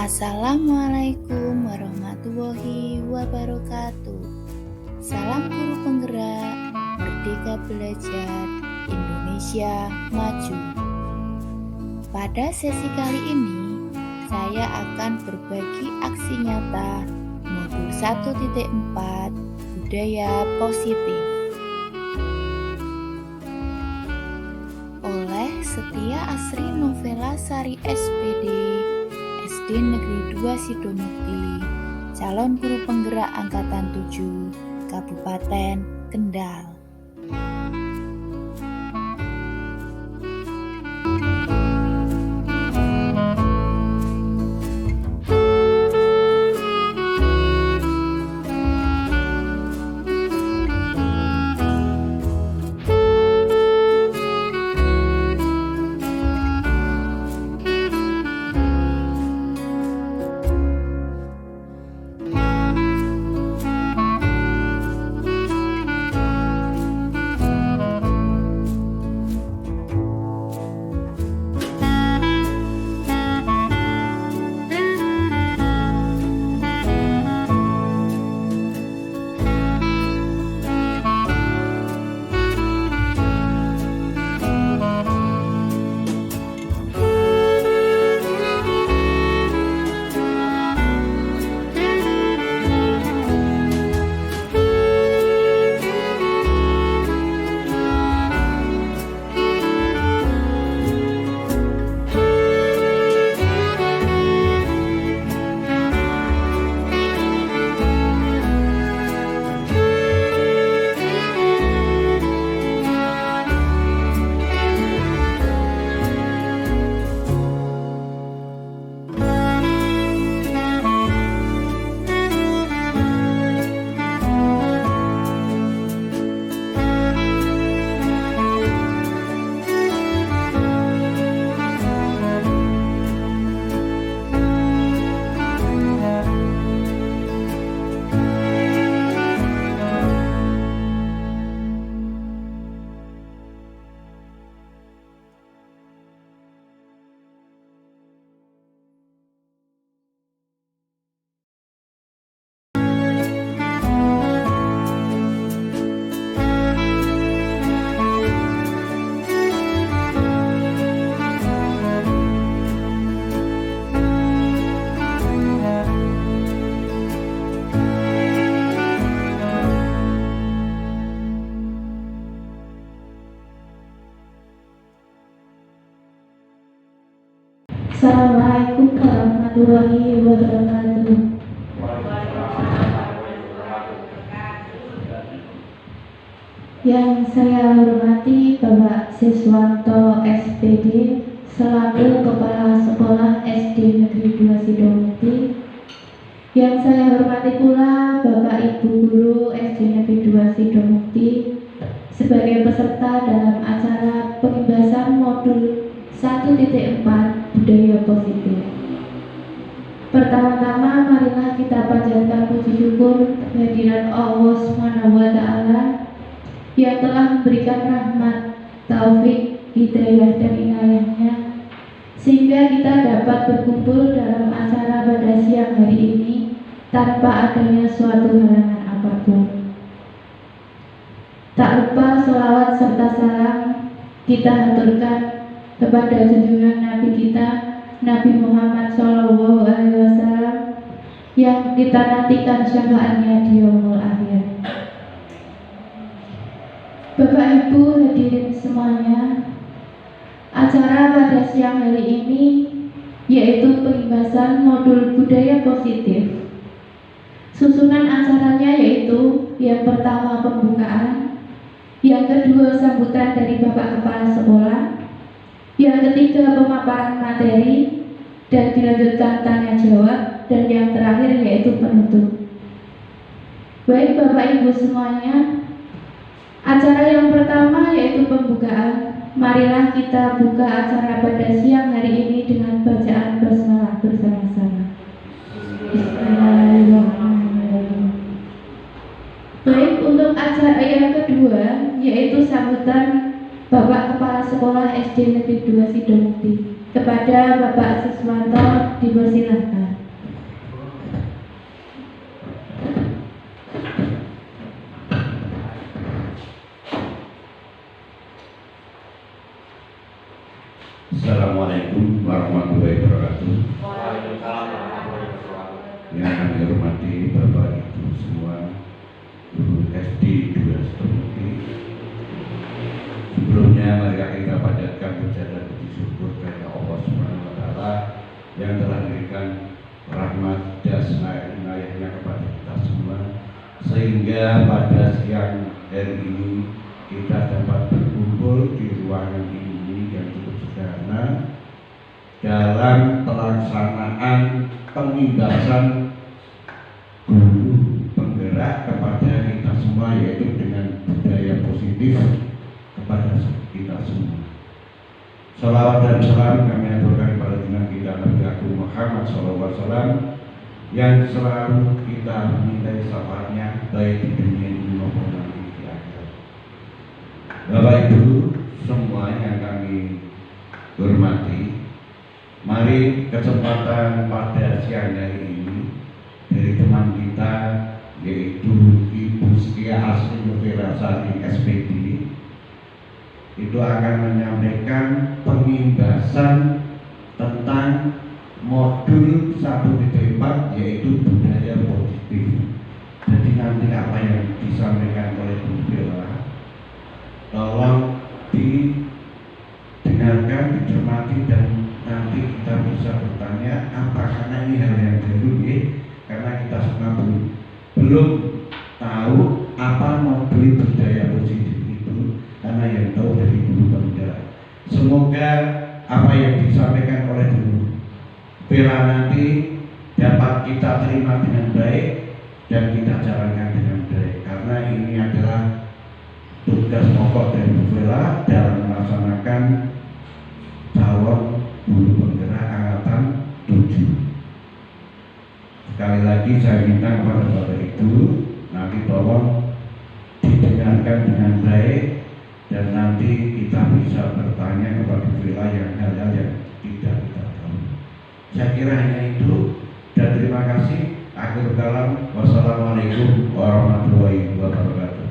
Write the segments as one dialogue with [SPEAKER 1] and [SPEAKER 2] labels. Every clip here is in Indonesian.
[SPEAKER 1] Assalamualaikum warahmatullahi wabarakatuh. Salam guru penggerak, merdeka belajar, Indonesia maju. Pada sesi kali ini, saya akan berbagi aksi nyata modul 1.4 budaya positif oleh Setia Asri Novela Sari SPD SD Negeri 2 Sidomukti, calon guru penggerak angkatan 7, Kabupaten Kendal.
[SPEAKER 2] Assalamualaikum warahmatullahi wabarakatuh. Yang saya hormati Bapak Siswanto SPD selaku Kepala Sekolah SD Negeri 2 Sidomukti. Yang saya hormati pula Bapak Ibu Guru SD Negeri 2 Sidomukti sebagai peserta dalam acara pengibasan modul 1.4 budaya positif. Pertama-tama marilah kita panjatkan puji syukur kehadirat Allah SWT yang telah memberikan rahmat, taufik, hidayah dan inayahnya sehingga kita dapat berkumpul dalam acara pada siang hari ini tanpa adanya suatu halangan apapun. Tak lupa sholawat serta salam kita haturkan kepada junjungan Nabi kita Nabi Muhammad SAW yang kita nantikan syafaatnya di yaumul akhir. Bapak Ibu hadirin semuanya, acara pada siang hari ini yaitu pengibasan modul budaya positif. Susunan acaranya yaitu yang pertama pembukaan, yang kedua sambutan dari Bapak Kepala Sekolah, yang ketiga pemaparan materi, dan dilanjutkan tanya jawab, dan yang terakhir yaitu penutup. Baik Bapak Ibu semuanya, acara yang pertama yaitu pembukaan. Marilah kita buka acara pada siang hari ini dengan bacaan basmalah bersama-sama. Bismillahirrahmanirrahim. Baik, untuk acara yang kedua yaitu sambutan Bapak Kepala Sekolah SD Negeri 2 Sidomukti. Kepada Bapak Siswanto dipersilahkan.
[SPEAKER 3] Assalamualaikum warahmatullahi wabarakatuh.
[SPEAKER 4] Waalaikumsalam warahmatullahi wabarakatuh.
[SPEAKER 3] Yang kami hormati Bapak Ibu semua, Guru SD 2 Setomuti. Sebelumnya mari kita panjatkan puja dan puji syukur kepada Allah Subhanahu wa taala yang telah memberikan rahmat dan inayahnya kepada kita semua, sehingga pada siang hari ini kita dapat berkumpul di ruangan ini yang cukup sederhana dalam pelaksanaan pengimbasan guru penggerak kepada kita semua, yaitu dengan budaya positif kepada kita semua. Salawat dan salam kami aturkan kepada junjungan kita Nabi Agung Muhammad SAW yang selalu kita mintai syafaatnya baik di dunia ini maupun nanti di akhirat. Bapak Ibu semua yang kami hormati, mari kesempatan pada siang hari ini dari teman kita yaitu Ibu Setia Asri Novelasari SPD itu akan menyampaikan pengimbasan tentang modul 1.4 yaitu budaya positif. Jadi nanti apa yang disampaikan oleh Bu Bella tolong didengarkan, dicermati, dan nanti kita bisa bertanya apa, karena ini hal yang baru ya, karena kita semua belum tahu apa modul budaya positif itu, karena yang tahu dari guru penggerak. Semoga apa yang disampaikan oleh guru Bella nanti dapat kita terima dengan baik dan kita jalankan dengan baik, karena ini adalah tugas pokok dari Bu Bella dalam melaksanakan calon guru penggerak angkatan 7. Sekali lagi saya minta kepada Bapak Ibu nanti tolong didengarkan dengan baik dan nanti kita bisa bertanya kepada Bu Bella yang hal-hal yang tidak kita tahu. Saya kira hanya itu dan terima kasih. Akhir kalam, wassalamualaikum warahmatullahi wabarakatuh.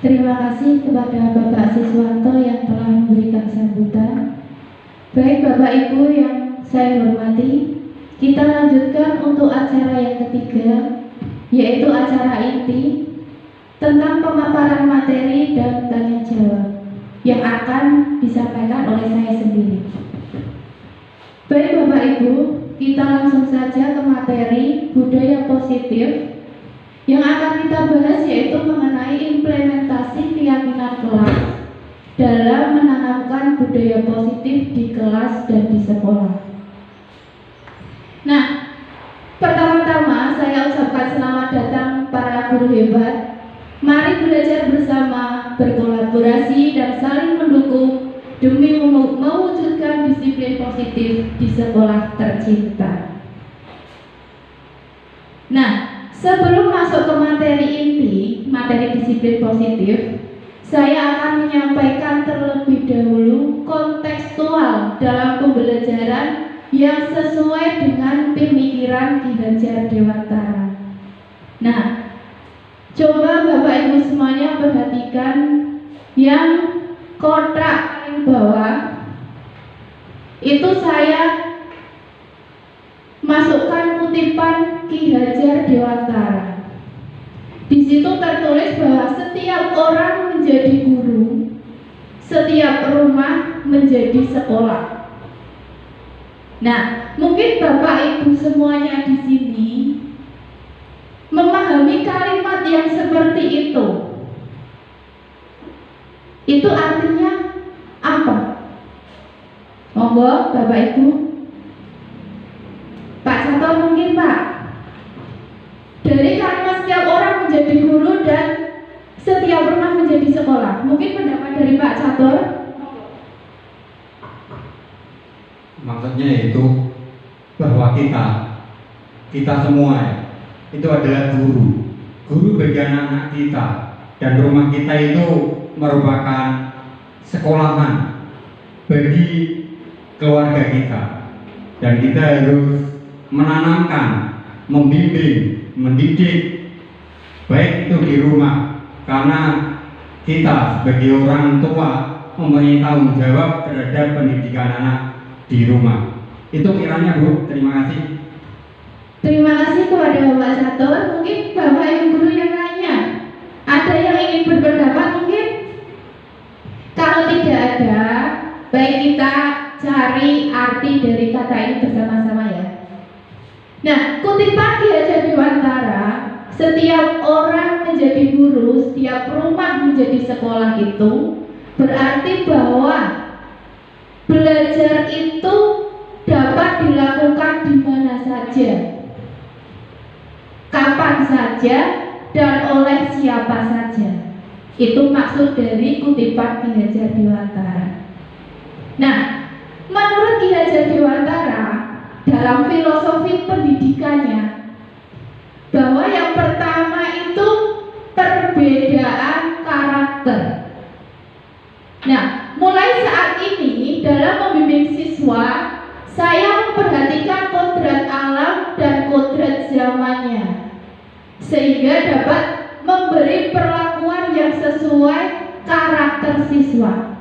[SPEAKER 2] Terima kasih kepada Bapak Siswanto yang telah memberikan sambutan. Baik Bapak Ibu yang saya hormati, kita lanjutkan untuk acara yang ketiga, yaitu acara inti tentang pemaparan materi dan tanya jawab yang akan disampaikan oleh saya sendiri. Baik Bapak Ibu, kita langsung saja ke materi budaya positif yang akan kita bahas, yaitu mengenai implementasi keyakinan kelas dalam menanamkan budaya positif di kelas dan di sekolah. Nah, pertama-tama saya ucapkan selamat datang para guru hebat. Mari belajar bersama, berkolaborasi dan saling mendukung demi mewujudkan disiplin positif di sekolah tercinta. Nah, sebelum masuk ke materi inti, materi disiplin positif, saya akan menyampaikan terlebih dahulu kontekstual dalam pembelajaran yang sesuai dengan pemikiran Ki Hajar Dewantara. Nah, coba Bapak Ibu semuanya perhatikan yang kotak paling bawah. Itu saya masukkan kutipan Ki Hajar Dewantara. Di situ tertulis bahwa setiap orang menjadi guru, setiap rumah menjadi sekolah. Nah, mungkin Bapak Ibu semuanya di sini memahami kalimat yang seperti itu. Itu artinya apa? Monggo Bapak Ibu. Pak Cato mungkin Pak. Dari kalimat setiap orang menjadi guru dan setiap rumah menjadi sekolah. Mungkin pendapat dari Pak Catur.
[SPEAKER 4] Maksudnya itu bahwa kita semua itu adalah guru. Guru bagi anak-anak kita, dan rumah kita itu merupakan sekolahan bagi keluarga kita. Dan kita harus menanamkan, membimbing, mendidik, baik itu di rumah karena kita sebagai orang tua mempunyai tanggung jawab terhadap pendidikan anak di rumah. Itu kiranya Bu, terima kasih.
[SPEAKER 2] Terima kasih kepada Bapak Catur. Mungkin Bapak Ibu guru yang lainnya ada yang ingin berpendapat mungkin? Kalau tidak ada, baik kita cari arti dari kata ini bersama-sama ya. Nah, kutipan Ki Hajar Dewantara, setiap orang menjadi guru, setiap rumah menjadi sekolah itu berarti bahwa belajar itu dapat dilakukan di mana saja, kapan saja, dan oleh siapa saja. Itu maksud dari kutipan Ki Hajar Dewantara. Nah, menurut Ki Hajar Dewantara dalam filosofi pendidikannya, bahwa yang pertama itu perbedaan karakter. Nah, mulai saat ini dalam membimbing siswa, saya memperhatikan kodrat alam dan kodrat zamannya, sehingga dapat memberi perlakuan yang sesuai karakter siswa.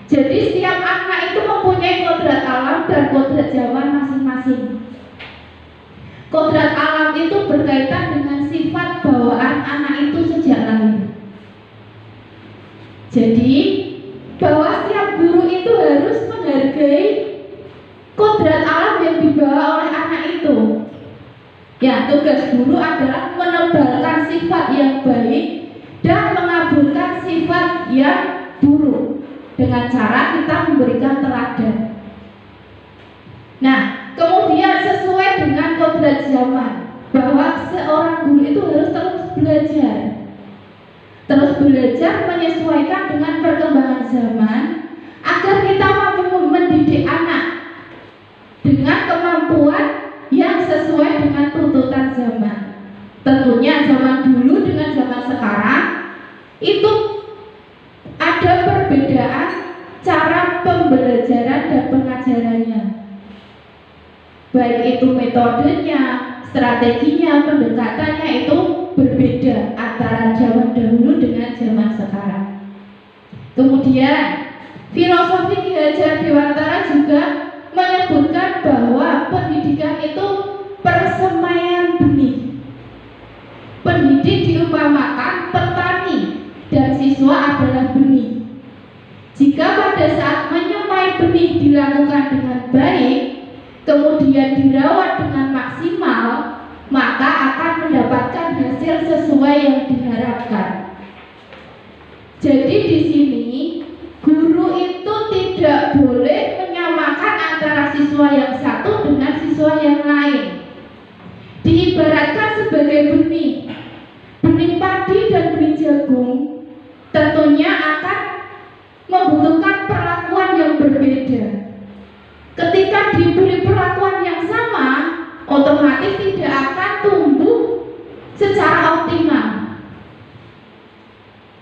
[SPEAKER 2] Jadi setiap anak itu mempunyai kodrat alam dan kodrat zaman masing-masing. Kodrat alam itu berkaitan dengan sifat bawaan anak itu sejak lahir. Jadi bahwa setiap guru itu harus menghargai kodrat alam yang dibawa oleh anak itu. Ya, tugas guru adalah menebalkan sifat yang baik dan mengaburkan sifat yang buruk dengan cara kita memberikan teladan. Nah, kemudian sesuai dengan kodrat zaman, bahwa seorang guru itu harus terus belajar menyesuaikan dengan perkembangan zaman agar kita mampu mendidik anak dengan kemampuan yang sesuai dengan tuntutan zaman. Tentunya zaman dulu dengan zaman sekarang itu ada perbedaan cara pembelajaran dan pengajarannya, baik itu metodenya, strateginya, pendekatannya itu berbeda antara zaman dahulu dengan zaman sekarang. Kemudian filosofi Ki Hajar Dewantara juga menyebutkan bahwa pendidikan itu persemaian benih. Pendidik diumpamakan petani dan siswa adalah benih. Jika pada saat menyemai benih dilakukan dengan baik, kemudian dirawat dengan maksimal, maka akan mendapatkan hasil sesuai yang diharapkan. Jadi di sini guru itu tidak boleh menyamakan antara siswa yang satu dengan siswa yang lain. Diibaratkan sebagai benih padi dan benih jagung, tentunya akan membutuhkan perlakuan yang berbeda. Ketika diberi perlakuan yang sama, otomatis tidak akan tumbuh secara optimal.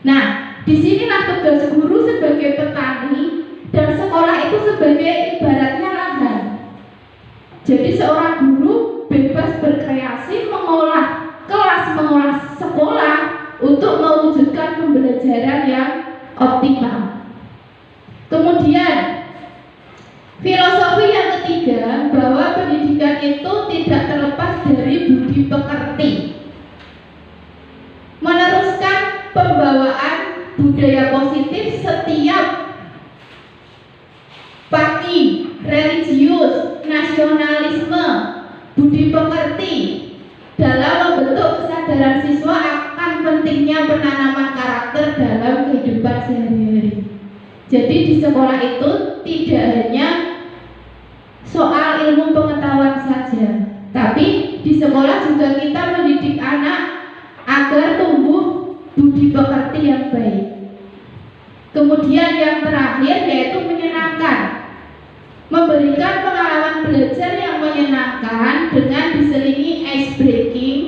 [SPEAKER 2] Nah, disinilah tugas guru sebagai petani dan sekolah itu sebagai ibaratnya lahan. Jadi seorang guru bebas berkreasi mengolah kelas, mengolah sekolah untuk mewujudkan pembelajaran yang optimal. Kemudian filosofi yang ketiga, bahwa pendidikan itu tidak terlepas dari budi pekerti. Meneruskan pembawaan budaya positif setiap pagi, religius, nasionalisme, budi pekerti dalam membentuk kesadaran siswa akan pentingnya penanaman karakter dalam kehidupan sehari-hari. Jadi di sekolah itu tidak hanya soal ilmu pengetahuan saja, tapi di sekolah juga kita mendidik anak agar tumbuh budi pekerti yang baik. Kemudian yang terakhir yaitu menyenangkan, memberikan pengalaman belajar yang menyenangkan dengan diselingi ice breaking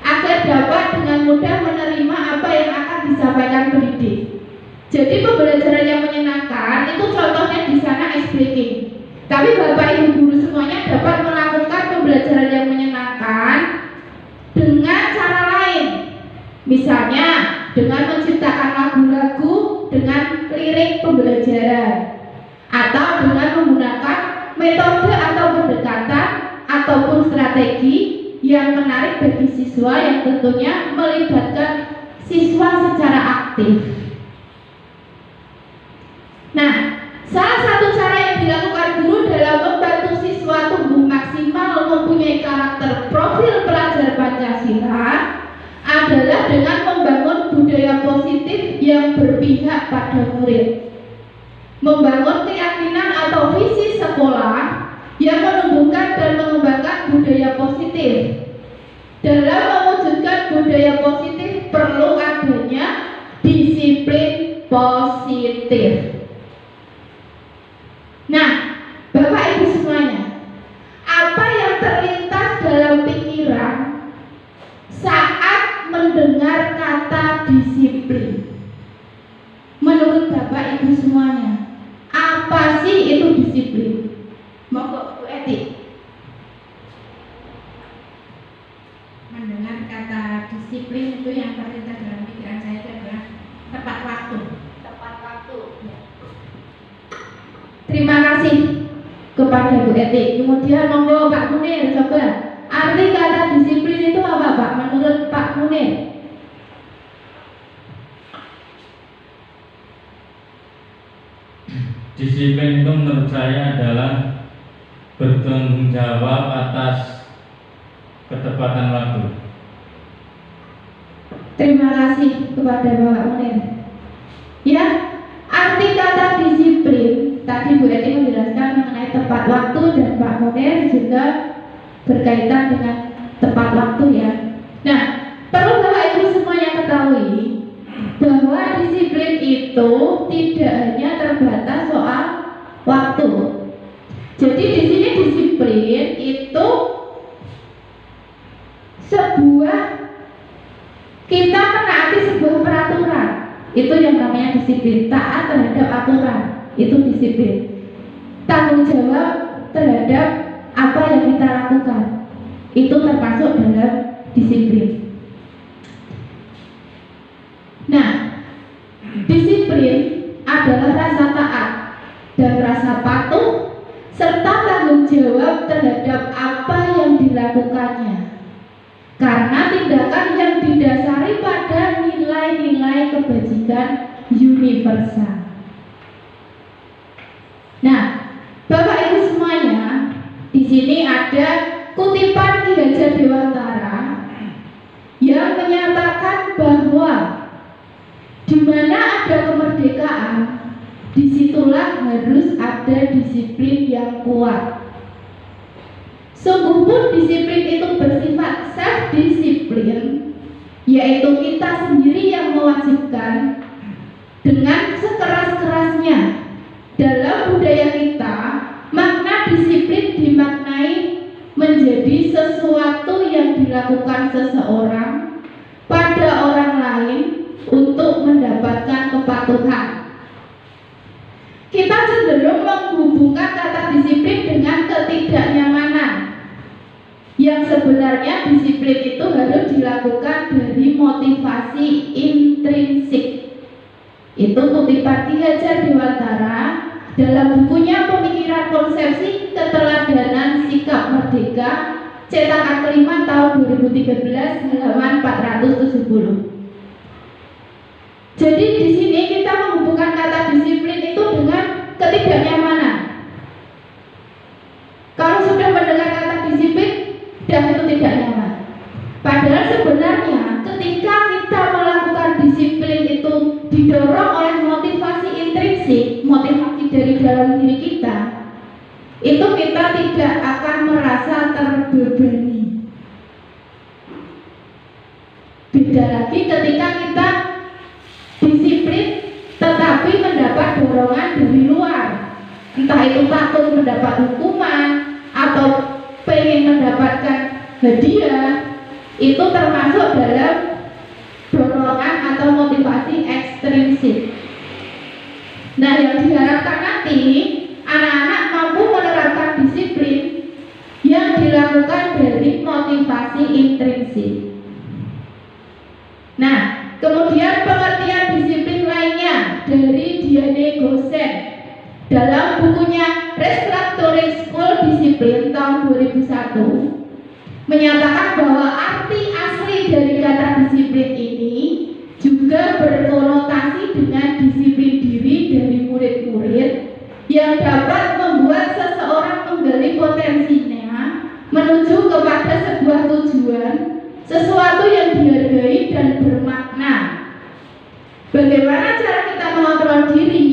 [SPEAKER 2] agar dapat dengan mudah menerima apa yang akan disampaikan pendidik. Jadi pembelajaran yang menyenangkan itu contohnya di sana ice breaking. Tapi Bapak Ibu guru semuanya dapat melakukan pembelajaran yang menyenangkan dengan cara lain. Misalnya dengan menciptakan lagu-lagu dengan lirik pembelajaran, atau dengan menggunakan metode atau pendekatan ataupun strategi yang menarik bagi siswa yang tentunya melibatkan siswa secara aktif. Nah, salah satu cara yang dilakukan guru dalam membantu siswa tumbuh maksimal mempunyai karakter profil pelajar Pancasila adalah dengan membangun budaya positif yang berpihak pada murid, membangun keyakinan atau visi sekolah yang menumbuhkan dan mengembangkan budaya positif. Dalam mewujudkan budaya positif perlu adanya disiplin positif. Nah, Bapak Ibu semuanya, apa yang terlintas dalam pikiran saat mendengar kata disiplin? Menurut Bapak Ibu semuanya, apa sih itu disiplin? Monggo Bu Eti.
[SPEAKER 5] Mendengar kata disiplin itu yang terlintas dalam pikiran saya adalah tepat waktu.
[SPEAKER 2] Tepat waktu. Ya. Terima kasih kepada Bu Eti. Kemudian monggo Pak Munir, coba arti kata disiplin itu apa Pak menurut Pak Munir?
[SPEAKER 6] Disiplin itu menurut saya adalah bertanggung jawab atas ketepatan waktu.
[SPEAKER 2] Terima kasih kepada Bapak Munir. Ya, arti kata disiplin tadi Bu Eti menjelaskan mengenai tepat waktu dan Pak Munir juga berkaitan dengan tepat waktu ya. Nah, perlu Bapak Ibu semuanya ketahui bahwa disiplin itu tidak hanya terbatas soal waktu. Jadi di sini disiplin itu sebuah kita menaati sebuah peraturan, itu yang namanya disiplin. Taat terhadap aturan, itu disiplin. Tanggung jawab terhadap apa yang kita lakukan, itu termasuk dalam disiplin. Nah, disiplin adalah rasa taat dan rasa patuh serta tanggung jawab terhadap apa yang dilakukannya, karena tindakan yang didasari pada nilai-nilai kebajikan universal. Nah, Bapak Ibu semuanya, di sini ada kutipan Ki Hajar Dewantara yang menyatakan bahwa di mana ada kemerdekaan, disitulah harus ada disiplin yang kuat. Sungguh pun disiplin itu bersifat self-disiplin, yaitu kita sendiri yang mewajibkan dengan sekeras-kerasnya. Dalam budaya kita, makna disiplin dimaknai menjadi sesuatu yang dilakukan seseorang pada orang lain untuk mendapatkan kepatuhan. Kita cenderung menghubungkan kata disiplin dengan ketidaknyamanan, yang sebenarnya disiplin itu harus dilakukan dari motivasi intrinsik. Itu kutipan Ki Hajar Dewantara dalam bukunya Pemikiran Konsepsi Keteladanan Sikap Merdeka, cetakan kelima tahun 2013, halaman 470. Jadi di sini kita menghubungkan kata disiplin itu dengan ketidaknyamanan. Kalau sudah mendengar kata disiplin, dan itu tidak nyaman. Padahal sebenarnya ketika kita melakukan disiplin itu didorong oleh motivasi intrinsik, motivasi dari dalam diri kita, itu kita tidak akan merasa terbebani. Beda lagi ketika kita disiplin tetapi mendapat dorongan dari luar, entah itu takut mendapat hukuman atau pengen mendapatkan hadiah, itu termasuk dalam dorongan atau motivasi ekstrinsik. Nah, yang diharapkan nanti anak-anak mampu menerapkan disiplin yang dilakukan dari motivasi intrinsik. Nah, kemudian dari Diane Gosen dalam bukunya Restructuring School Discipline tahun 2001 menyatakan bahwa arti asli dari kata disiplin ini juga berkonotasi dengan disiplin diri dari murid-murid yang dapat membuat seseorang menggali potensinya menuju kepada sebuah tujuan, sesuatu yang dihargai dan bermakna. Bagaimana cara kita mengontrol diri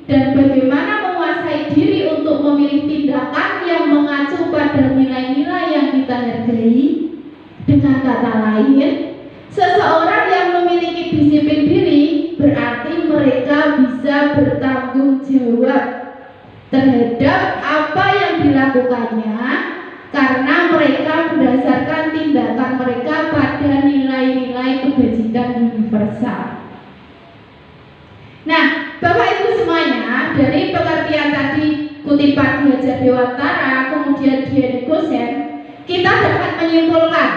[SPEAKER 2] dan bagaimana menguasai diri untuk memilih tindakan yang mengacu pada nilai-nilai yang kita hargai. Dengan kata lain, seseorang yang memiliki disiplin diri berarti mereka bisa bertanggung jawab terhadap apa yang dilakukannya karena mereka berdasarkan tindakan mereka pada nilai-nilai kebajikan universal. Nah, Bapak Ibu semuanya, dari pengertian tadi kutipan Ki Hajar Dewantara kemudian Diane Gosen, kita dapat menyimpulkan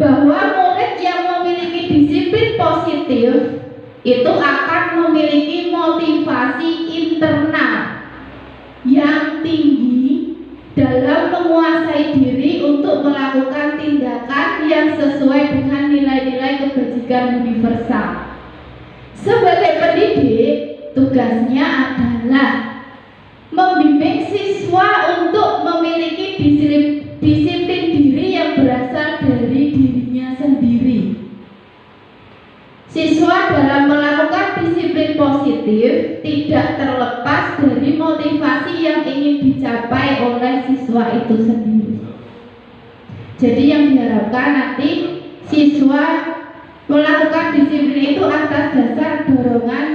[SPEAKER 2] bahwa murid yang memiliki disiplin positif itu akan memiliki motivasi internal yang tinggi dalam menguasai diri untuk melakukan tindakan yang sesuai dengan nilai-nilai kebajikan universal. Sebagai pendidik, tugasnya adalah membimbing siswa untuk memiliki disiplin diri yang berasal dari dirinya sendiri. Siswa dalam melakukan disiplin positif tidak terlepas dari motivasi yang ingin dicapai oleh siswa itu sendiri. Jadi yang diharapkan nanti siswa melakukan disiplin itu atas dasar dorongan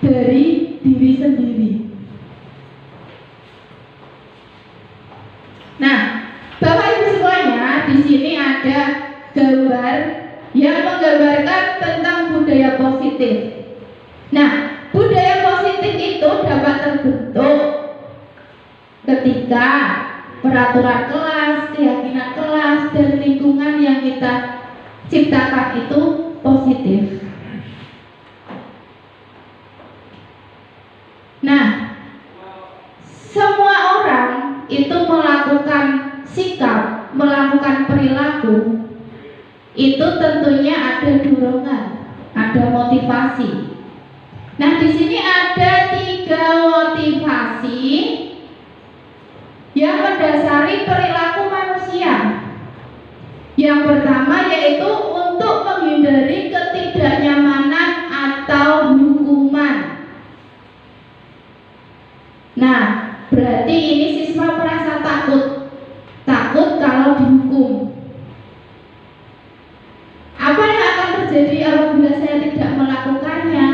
[SPEAKER 2] dari diri sendiri. Nah, Bapak Ibu semuanya, di sini ada gambar yang menggambarkan tentang budaya positif. Nah, budaya positif itu dapat terbentuk ketika peraturan kelas, keyakinan kelas, dan lingkungan yang kita ciptakan itu positif. Nah, semua orang itu melakukan sikap, melakukan perilaku, itu tentunya ada dorongan, ada motivasi. Nah, di sini ada 3 motivasi yang mendasari perilaku manusia. Yang pertama yaitu untuk menghindari ketidaknyamanan atau hukuman. Nah, berarti ini siswa merasa takut kalau dihukum. Apa yang akan terjadi apabila saya tidak melakukannya?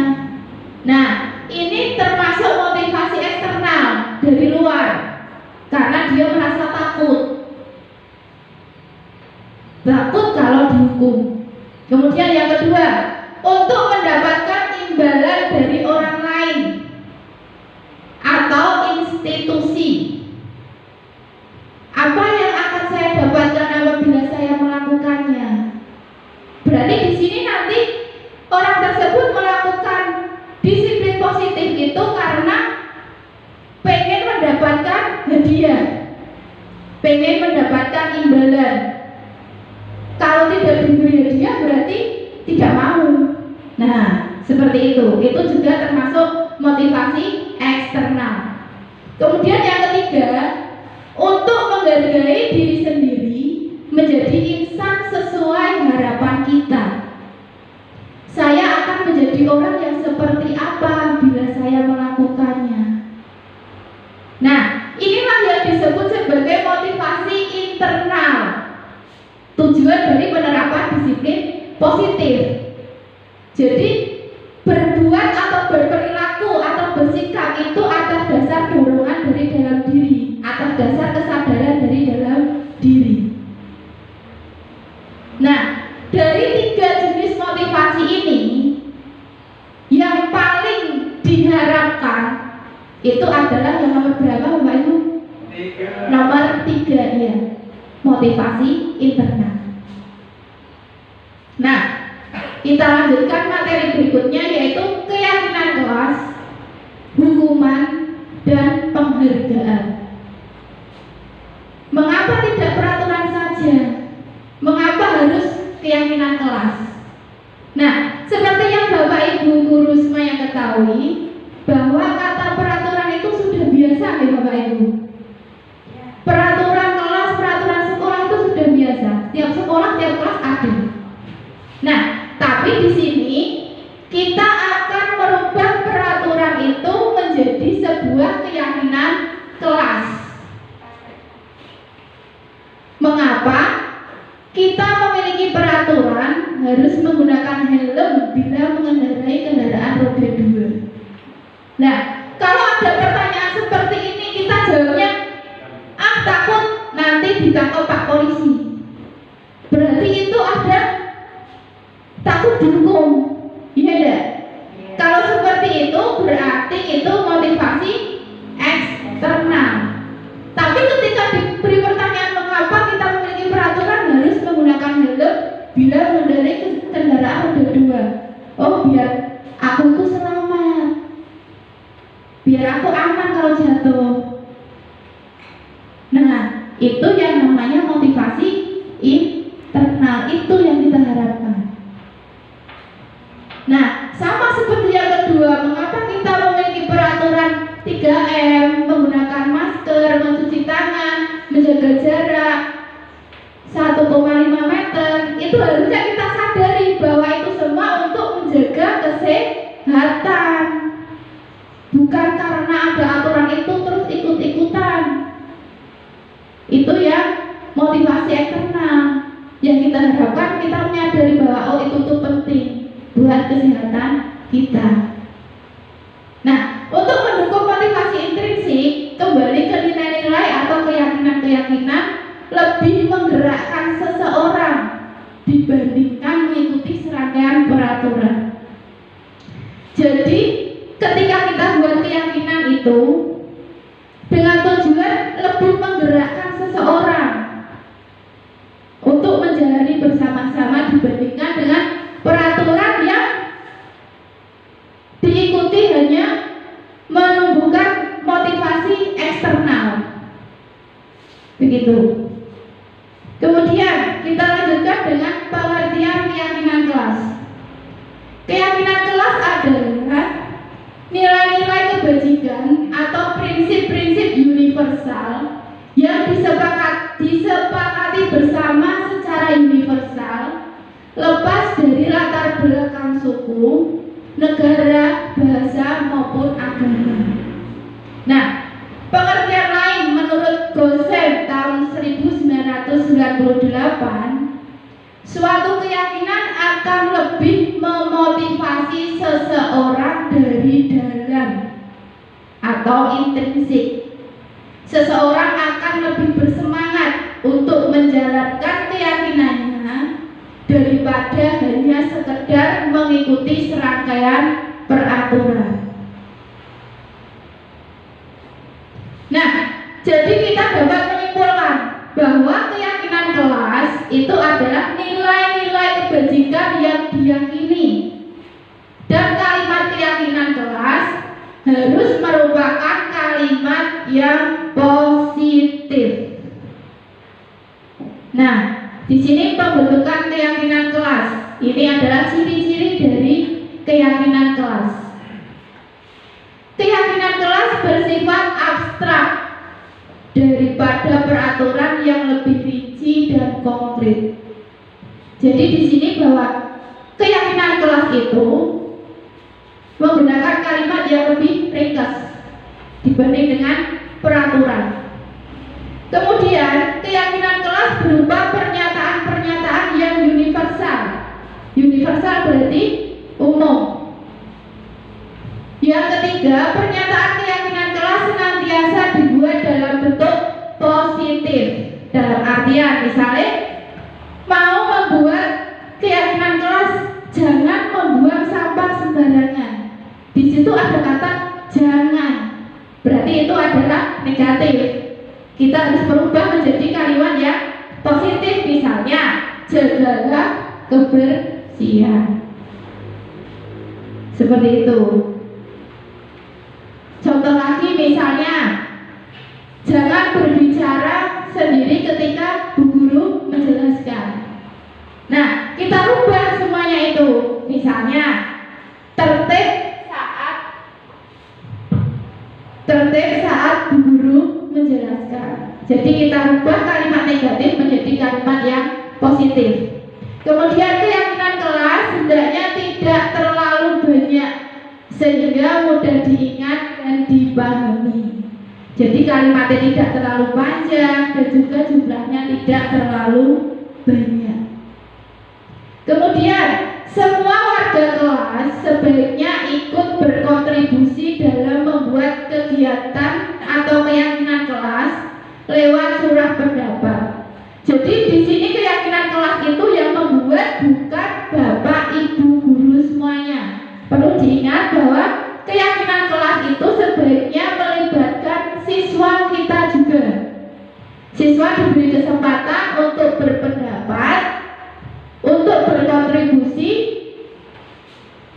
[SPEAKER 2] Nah, ini termasuk motivasi eksternal dari luar, karena dia merasa takut kalau dihukum. Kemudian yang kedua, untuk mendapatkan imbalan dari orang lain atau institusi. Apa yang akan saya dapatkan apabila saya melakukannya? Berarti di sini nanti orang tersebut melakukan disiplin positif itu karena pengen mendapatkan hadiah, pengen mendapatkan imbalan. Kalau tidak diberi hadiah berarti tidak mau. Nah, seperti itu. Itu juga termasuk motivasi eksternal. Kemudian yang ketiga, untuk menghargai diri sendiri, menjadi insan sesuai harapan kita. Saya akan menjadi orang yang seperti apa bila saya melakukannya. Nah, inilah yang disebut sebagai motivasi internal. Tujuan dari penerapan disiplin positif. Jadi berbuat atau berperilaku atau bersikap itu atas dasar dorongan dari dalam diri, atas dasar kesadaran dari dalam diri. Nah, dari 3 jenis motivasi ini, yang paling diharapkan itu adalah yang nomor berapa, Bapak Ibu?
[SPEAKER 3] 3.
[SPEAKER 2] Nomor 3 ya. Motivasi internal. Nah, kita lanjutkan materi berikutnya yaitu keyakinan kelas ketahui bahwa kata peraturan itu sudah biasa ya Bapak Ibu. Peraturan kelas, peraturan sekolah itu sudah biasa. Tiap sekolah, tiap kelas ada. Nah, tapi di sini kita akan merubah peraturan itu menjadi sebuah keyakinan kelas. Mengapa? Kita memiliki peraturan harus menggunakan helm bila mengendarai kendaraan roda 2. Nah, kalau ada pertanyaan seperti ini, kita jawabnya, takut nanti ditangkap Pak Polisi. Berarti itu ada takut dihukum, iya enggak? Kalau seperti itu berarti itu motivasi eksternal. Tapi ketika diberi pertanyaan mengapa kita memiliki peraturan harus menggunakan helm bila mengendarai kendaraan roda 2, oh biar aku tuh selamat, biar aku aman kalau jatuh. Nah, itu yang namanya motivasi internal, itu yang kita harapkan. Nah, sama seperti yang kedua, mengapa kita memiliki peraturan 3M, menggunakan masker, mencuci tangan, menjaga jarak 1,5 meter, itu harusnya kita sadari bahwa itu semua untuk menjaga kesehatan. Bukan karena ada aturan itu terus ikut-ikutan. Itu yang motivasi eksternal. Yang kita harapkan kita menyadari bahwa oh itu tuh penting buat kesehatan kita. Nah, untuk mendukung motivasi intrinsik, kembali ke nilai-nilai atau keyakinan-keyakinan lebih menggerakkan seseorang dibandingkan mengikuti serangkaian peraturan. Jadi, ketika kita buat keyakinan itu dengan tujuan lebih menggerakkan seseorang untuk menjalani bersama-sama dibandingkan dengan peraturan yang diikuti hanya menumbuhkan motivasi eksternal. Begitu. Kemudian kita lanjutkan dengan pengertian keyakinan kelas. Keyakinan kelas adalah nilai-nilai kebajikan atau prinsip-prinsip universal yang disepakati bersama secara universal, lepas dari latar belakang suku, negara, bahasa maupun agama. Nah, pengertian lain menurut Gosen tahun 1998, suatu keyakinan akan lebih memotivasi seseorang dari dalam atau intrinsik. Seseorang akan lebih bersemangat untuk menjalankan keyakinannya daripada hanya sekedar mengikuti serangkaian peraturan. Nah, jadi kita dapat menyimpulkan bahwa keyakinan kelas itu adalah nilai-nilai kebajikan yang diyakini, dan kalimat keyakinan kelas harus merupakan kalimat yang positif. Nah, di sini pembentukan keyakinan kelas. Ini adalah ciri-ciri dari keyakinan kelas. Keyakinan kelas bersifat abstrak daripada peraturan yang lebih rinci dan konkret. Jadi di sini bahwa keyakinan kelas itu menggunakan kalimat yang lebih ringkas dibanding dengan peraturan. Kemudian keyakinan kelas berupa pernyataan-pernyataan yang universal. Universal berarti umum. Yang ketiga, pernyataan keyakinan kelas senantiasa dibuat dalam bentuk positif. Dalam artian misalnya mau membuat keyakinan kelas jangan membuang sampah sembarangan. Di situ ada kata jangan. Berarti itu adalah negatif. Kita harus berubah menjadi kalimat yang positif. Misalnya, jagalah kebersihan. Seperti itu. Contoh lagi misalnya, jangan berbicara sendiri ketika Bu Guru menjelaskan. Nah, kita rubah semuanya itu. Misalnya, tertib saat Jadi kita rubah kalimat negatif menjadi kalimat yang positif. Kemudian keyakinan kelas hendaknya tidak terlalu banyak sehingga mudah diingat dan dipahami. Jadi kalimatnya tidak terlalu panjang dan juga jumlahnya tidak terlalu banyak. Kemudian semua warga kelas sebaiknya ikut berkontribusi dalam membuat kegiatan atau keyakinan kelas lewat surah pendapat. Jadi di sini keyakinan kelas itu yang membuat bukan bapak ibu guru semuanya. Perlu diingat bahwa keyakinan kelas itu sebaiknya melibatkan siswa kita juga. Siswa diberi kesempatan untuk berpendapat, untuk berkontribusi,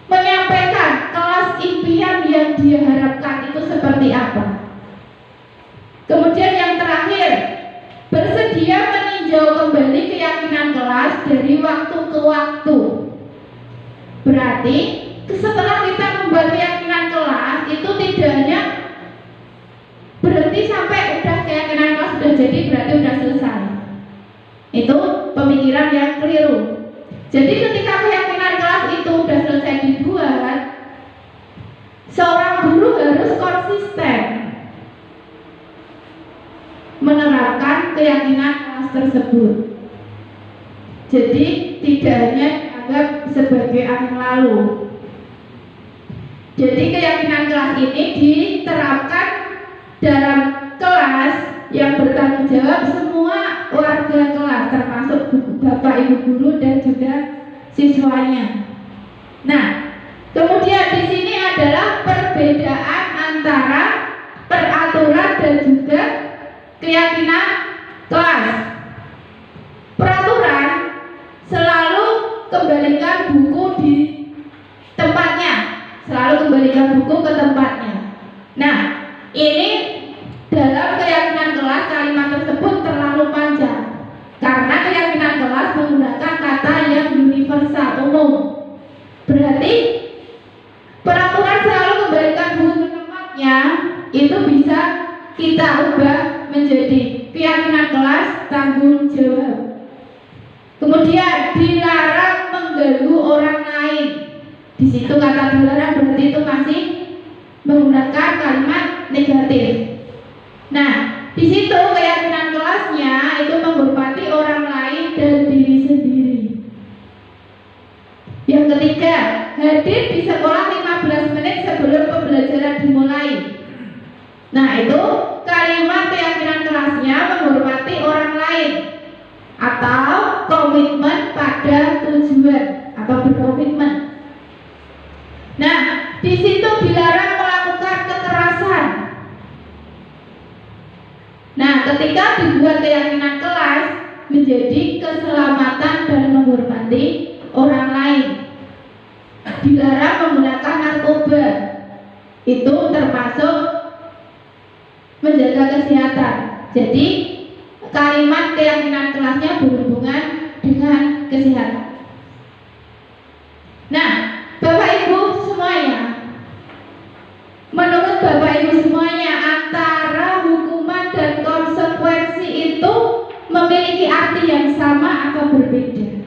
[SPEAKER 2] menyampaikan kelas impian yang dia harapkan itu seperti apa. Kemudian yang terakhir, bersedia meninjau kembali keyakinan kelas dari waktu ke waktu. Berarti setelah kita membuat keyakinan kelas itu tidak hanya berhenti sampai udah keyakinan kelas sudah jadi berarti udah selesai. Itu pemikiran yang keliru. Jadi ketika keyakinan kelas itu udah selesai dibuat, seorang guru harus konsisten menerapkan keyakinan kelas tersebut. Jadi tidak hanya dianggap sebagai angin lalu. Jadi keyakinan kelas ini diterapkan dalam kelas yang bertanggung jawab semua warga kelas termasuk bapak ibu guru dan juga siswanya. Nah, kemudian di sini adalah perbedaan antara peraturan dan juga keyakinan kelas. Peraturan selalu kembalikan buku di tempatnya, selalu kembalikan buku ke tempatnya. Nah, ini dalam keyakinan kelas kalimat tersebut terlalu panjang karena keyakinan kelas menggunakan kata yang universal, umum. Berarti peraturan selalu kembalikan buku ke tempatnya itu bisa kita ubah menjadi keyakinan kelas tanggung jawab. Kemudian dilarang mengganggu orang lain. Di situ kata dilarang berarti itu masih menggunakan kalimat negatif. Nah, di situ keyakinan kelasnya itu menghormati orang lain dan diri sendiri. Yang ketiga, hadir di sekolah 15 menit sebelum pembelajaran dimulai. Nah, itu kalimat keyakinan kelasnya menghormati orang lain atau komitmen pada tujuan atau berkomitmen. Nah, di situ dilarang melakukan kekerasan. Nah, ketika dibuat keyakinan kelas menjadi keselamatan dan menghormati orang lain. Dilarang menggunakan narkoba. Itu termasuk menjaga kesehatan. Jadi kalimat keyakinan kelasnya berhubungan dengan kesehatan. Nah, Bapak Ibu semuanya, menurut Bapak Ibu semuanya, antara hukuman dan konsekuensi itu memiliki arti yang sama atau berbeda?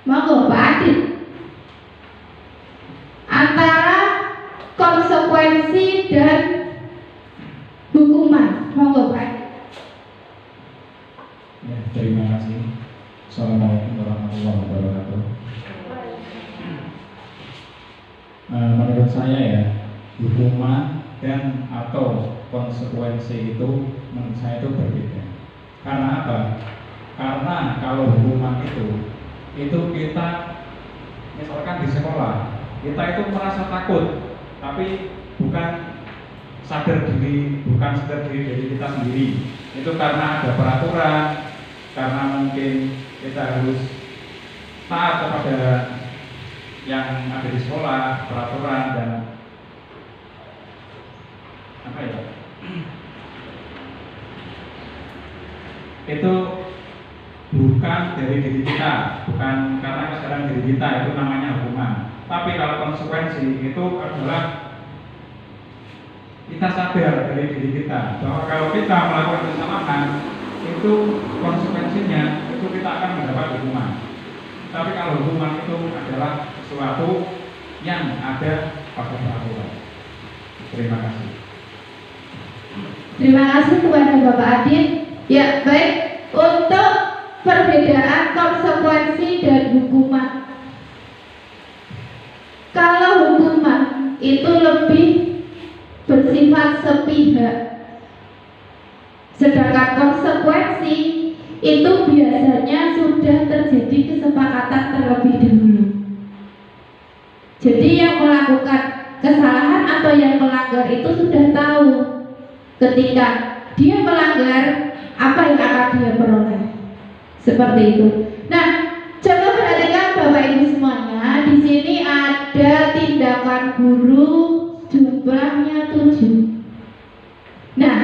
[SPEAKER 2] Monggo Pak Adit. Antara konsekuensi dan hukuman, monggo Pak.
[SPEAKER 7] Ya, terima kasih. Assalamualaikum warahmatullahi wabarakatuh. Menurut saya ya, hukuman dan atau konsekuensi itu menurut saya itu berbeda. Karena apa? Karena kalau hukuman itu kita misalkan di sekolah, kita itu merasa takut, tapi bukan sadar diri dari kita sendiri. Itu karena ada peraturan, karena mungkin kita harus taat kepada yang ada di sekolah, peraturan dan apa ya? Itu bukan dari diri kita, bukan karena kesadaran diri kita, itu namanya hukuman. Tapi kalau konsekuensi itu adalah kita sadar dari diri kita bahwa kalau kita melakukan kesalahan itu konsekuensinya itu kita akan mendapat hukuman. Tapi kalau hukuman itu adalah sesuatu yang ada pada peraturan. Terima kasih.
[SPEAKER 2] Terima kasih kepada Bapak Adit. Ya, baik. Untuk perbedaan konsekuensi dan hukuman. Kalau hukuman itu lebih bersifat sepihak, sedangkan konsekuensi itu biasanya sudah terjadi kesepakatan terlebih dahulu. Jadi yang melakukan kesalahan atau yang melanggar itu sudah tahu ketika dia melanggar apa yang akan dia peroleh. Seperti itu. Nah, coba perhatikan Bapak Ibu semuanya. Di sini ada tindakan guru jumlahnya 7. Nah,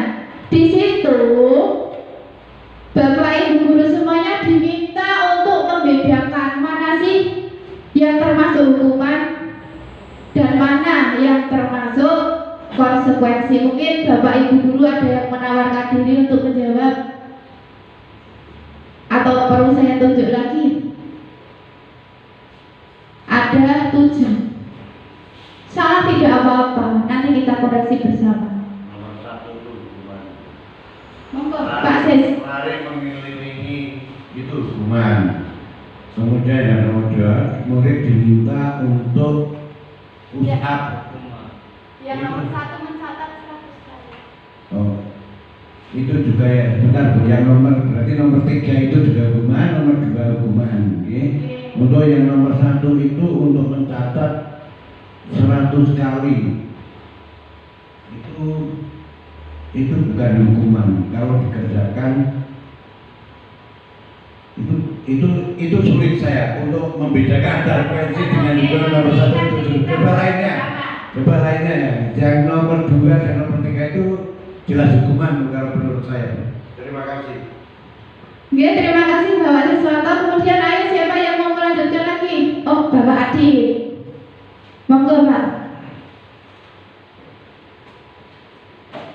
[SPEAKER 2] di situ Bapak Ibu guru semuanya diminta untuk membedakan mana sih yang termasuk hukuman dan mana yang termasuk konsekuensi. Mungkin Bapak Ibu guru ada yang menawarkan diri untuk menjawab, atau perlu saya tunjuk lagi? Ada 7. Salah tidak apa-apa, nanti kita koreksi bersama.
[SPEAKER 3] Nomor 1 itu hukuman.
[SPEAKER 2] Monggo Pak Sis.
[SPEAKER 3] Lari mengelilingi itu hukuman. Kemudian yang nomor 2, murid diminta untuk push up.
[SPEAKER 2] Yang nomor 1 mencatat 100 kali.
[SPEAKER 3] Oh, itu juga ya, benar Bu. Yang berarti nomor 3 itu juga hukuman, nomor 2 hukuman. Okay? Untuk yang nomor 1 itu untuk mencatat 100 kali. Itu bukan hukuman. Kalau dikerjakan itu sulit saya untuk membedakan antara konsekuensi dengan hukuman nomor 1 itu. Coba lainnya ya. Yang nomor 2 dan nomor 3 itu jelas hukuman kalau menurut saya. Terima kasih.
[SPEAKER 2] Ya, terima kasih Bapak Siswanto. Kemudian ayo siapa yang mau melanjutkan lagi? Oh, Bapak Adi. Monggo Pak.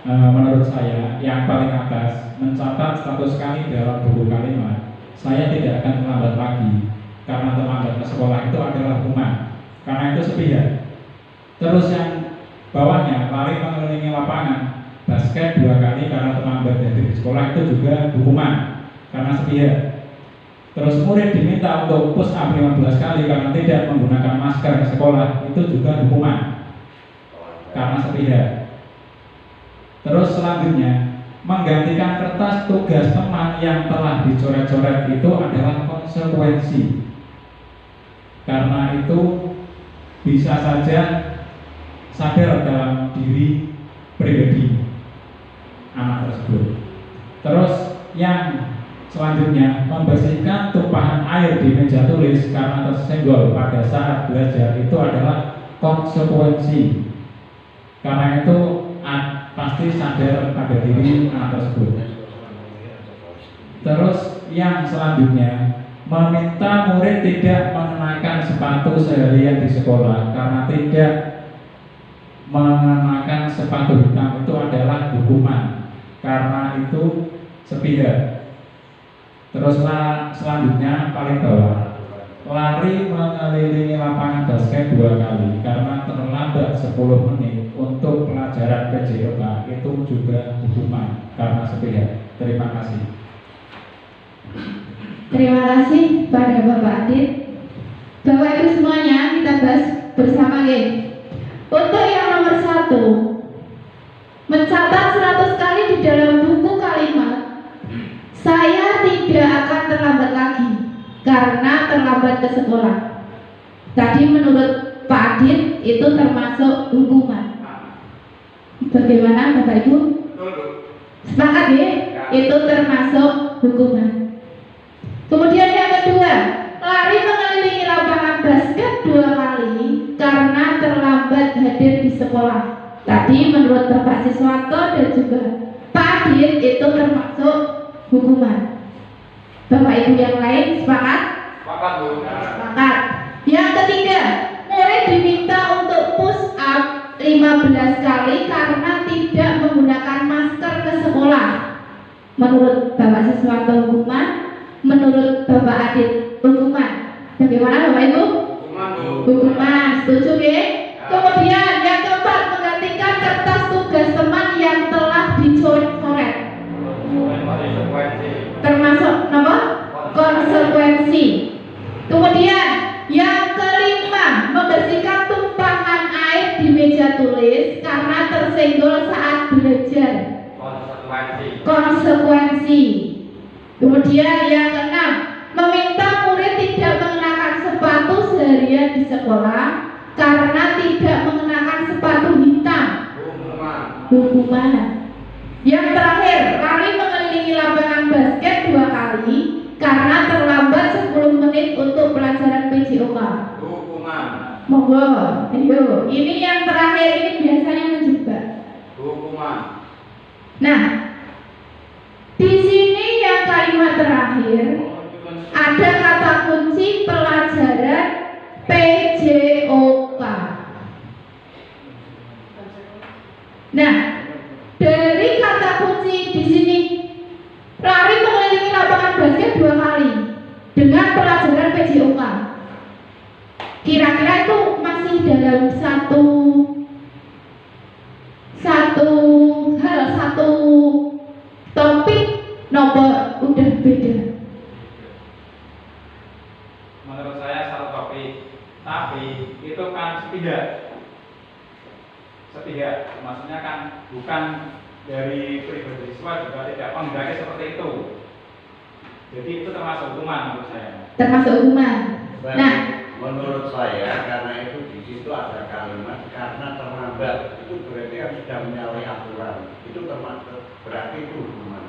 [SPEAKER 7] Menurut saya yang paling atas mencatat 100 kali dalam buku kalimat, saya tidak akan terlambat lagi karena terlambat ke sekolah itu adalah hukuman. Karena itu sepihak. Terus yang bawahnya lari mengelilingi lapangan basket 2 kali karena terlambat dari sekolah itu juga hukuman karena sepihak. Terus murid diminta untuk push up 15 kali karena tidak menggunakan masker ke sekolah, itu juga hukuman karena sepihak. Terus selanjutnya menggantikan kertas tugas teman yang telah dicoret-coret itu adalah konsekuensi. Karena itu bisa saja sadar dalam diri pribadi anak tersebut. Terus yang selanjutnya membersihkan tumpahan air di meja tulis karena tersenggol pada saat belajar itu adalah konsekuensi. Karena itu pasti sadar pada diri anak tersebut. Terus yang selanjutnya meminta murid tidak mengenakan sepatu seharian di sekolah karena tidak mengenakan sepatu hitam itu adalah hukuman karena itu sepihak. Terus selanjutnya paling bawah, lari mengelilingi lapangan basket 2 kali karena terlambat 10 menit untuk pelajaran PJOK itu juga hukuman karena sepihak. Terima kasih.
[SPEAKER 2] Terima kasih pada Bapak Adit. Bapak Ibu semuanya, kita bahas bersama ya. Untuk yang nomor 1, mencatat 100 kali di dalam buku kalimat, saya tidak akan terlambat lagi karena terlambat ke sekolah. Tadi menurut Pak Adit itu termasuk hukuman. Bagaimana Bapak Ibu? Sepakat ya? Itu termasuk hukuman. Kemudian yang kedua, lari mengelilingi lapangan basket 2 kali karena terlambat hadir di sekolah. Tadi menurut Bapak Siswanto dan juga Pak Adit itu termasuk hukuman. Bapak Ibu yang lain sepakat?
[SPEAKER 3] Sepakat Bu.
[SPEAKER 2] Sepakat. Yang ketiga, murid diminta untuk push up 15 kali karena tidak sekolah. Menurut Bapak Siswanto hukuman, menurut Bapak Adit hukuman. Bagaimana Bapak Ibu? Hukuman, setuju ya? Kemudian yang keempat, menggantikan kertas tugas teman yang telah dicoret. Termasuk apa? Konsekuensi. Kemudian yang kelima, membersihkan tumpahan air di meja tulis karena tersenggol saat belajar. Konsekuensi. Kemudian yang keenam, meminta murid tidak mengenakan sepatu seharian di sekolah karena tidak mengenakan sepatu hitam. Hukuman. Yang terakhir, lari mengelilingi lapangan basket 2 kali karena terlambat 10 menit untuk pelajaran PJOK.
[SPEAKER 4] Hukuman.
[SPEAKER 2] Monggo, ayo. Ini yang terakhir ini biasanya menjebak.
[SPEAKER 4] Hukuman.
[SPEAKER 2] Nah, di sini yang kalimat terakhir ada kata kunci pelajaran PJOK. Nah, dari kata kunci di sini lari mengelilingi lapangan basket 2 kali dengan pelajaran PJOK. Kira-kira itu masih dalam satu topik, nomor udah beda.
[SPEAKER 7] Menurut saya satu topik, tapi itu kan sepihak, maksudnya kan bukan dari pribadi siswa juga tidak menghendaki seperti itu. Jadi itu termasuk hukuman menurut saya.
[SPEAKER 2] Termasuk hukuman. Nah,
[SPEAKER 3] menurut saya karena itu di situ ada kalimat karena terlambat, itu berarti kan sudah menyalahi aturan. Itu termasuk berarti itu hukuman.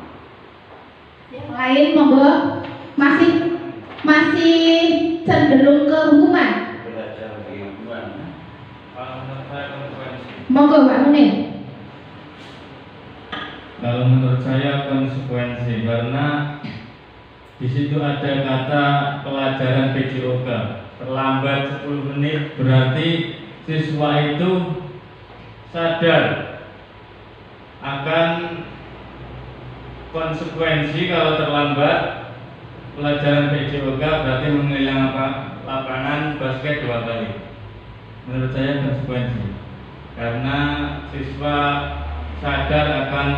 [SPEAKER 2] yang lain monggo masih cenderung ke hukuman.
[SPEAKER 3] Belajar di hukuman.
[SPEAKER 6] Menurut saya konsekuensi.
[SPEAKER 2] Monggo Pak Munir.
[SPEAKER 6] Kalau menurut saya konsekuensi karena di situ ada kata pelajaran PJOK terlambat 10 menit berarti siswa itu sadar akan konsekuensi kalau terlambat pelajaran PJOK berarti mengelilingi lapangan basket 2 kali. Menurut saya konsekuensi karena siswa sadar akan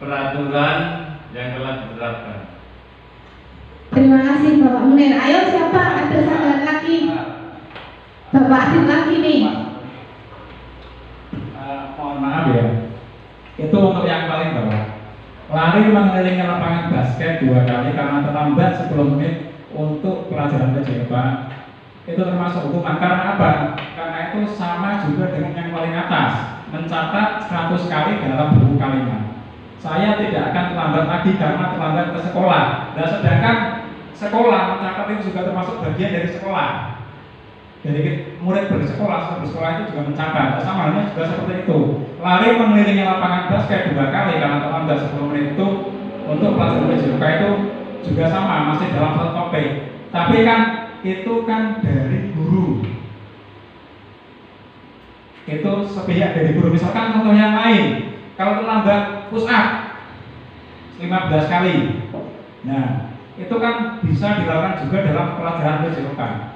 [SPEAKER 6] peraturan yang telah diterapkan.
[SPEAKER 2] Terima kasih Bapak Munir. Ayo siapa ada sadar lagi? Bapak Adit lagi nih.
[SPEAKER 7] Mohon maaf ya, itu untuk yang paling bawah. Lari mengelilingi lapangan basket 2 kali karena terlambat 10 menit untuk pelajaran PJOK. Itu termasuk hukuman karena apa? Karena itu sama juga dengan yang paling atas, mencatat 100 kali dalam buku kalimat. Saya tidak akan terlambat lagi karena terlambat ke sekolah. Dan sedangkan sekolah mencatat itu juga termasuk bagian dari sekolah. Jadi murid bersekolah itu juga mencatat. Sama halnya juga seperti itu. Lari mengelilingi lapangan basket 2 kali karena terlambat 10 menit itu untuk pelajaran PJOK itu juga sama, masih dalam satu topik. Tapi kan itu kan dari guru. Itu sepihak dari guru. Misalkan contoh yang lain, kalau terlambat push up 15 kali. Nah, itu kan bisa dilakukan juga dalam pelajaran PJOK.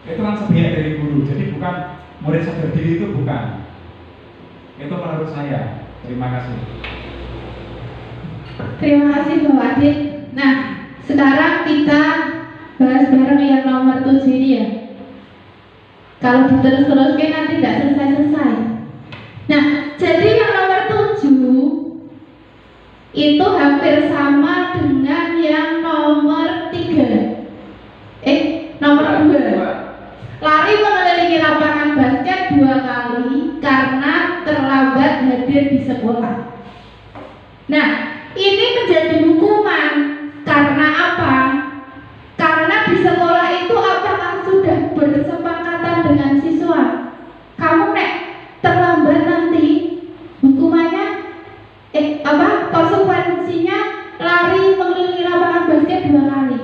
[SPEAKER 7] Itu kan sepihak dari guru. Jadi bukan murid sadar diri, itu bukan. Itu menurut saya. Terima kasih.
[SPEAKER 2] Terima kasih Bapak Adit. Nah, sekarang kita bahas bareng yang nomor 7 ini ya. Kalau diterus-teruskan nanti tidak selesai-selesai. Nah, jadi yang nomor 7 itu hampir sama dengan yang nomor 3. Nomor 2. Lari mengelilingi lapangan basket 2 kali karena terlambat hadir di sekolah. Nah, ini menjadi hukuman karena apa? Karena di sekolah itu apakah sudah bersepakatan dengan siswa? Kamu terlambat nanti hukumannya konsekuensinya lari mengelilingi lapangan basket 2 kali.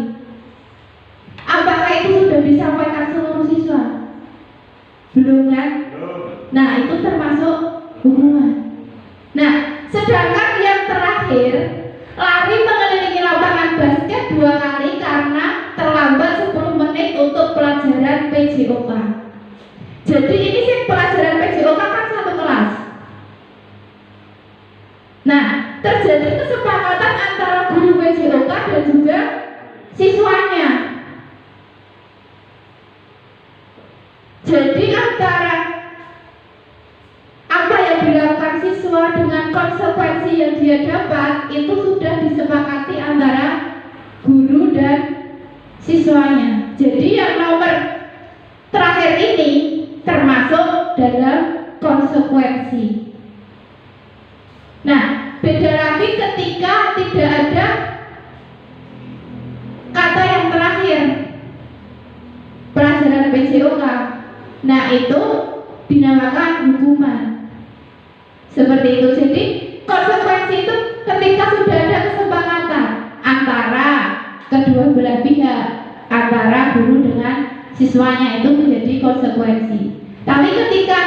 [SPEAKER 2] Apakah itu sudah disampaikan seluruh siswa? Belum kan? Nah, konsekuensi yang dia dapat itu sudah disepakati antara guru dan siswanya. Jadi yang nomor terakhir ini termasuk dalam konsekuensi. Nah, beda lagi ketika tidak ada kata yang terakhir, pelajaran PJOK. Nah, itu dinamakan hukuman. Seperti itu. Jadi konsekuensi itu ketika sudah ada kesepakatan antara kedua belah pihak, antara guru dengan siswanya, itu menjadi konsekuensi. Tapi ketika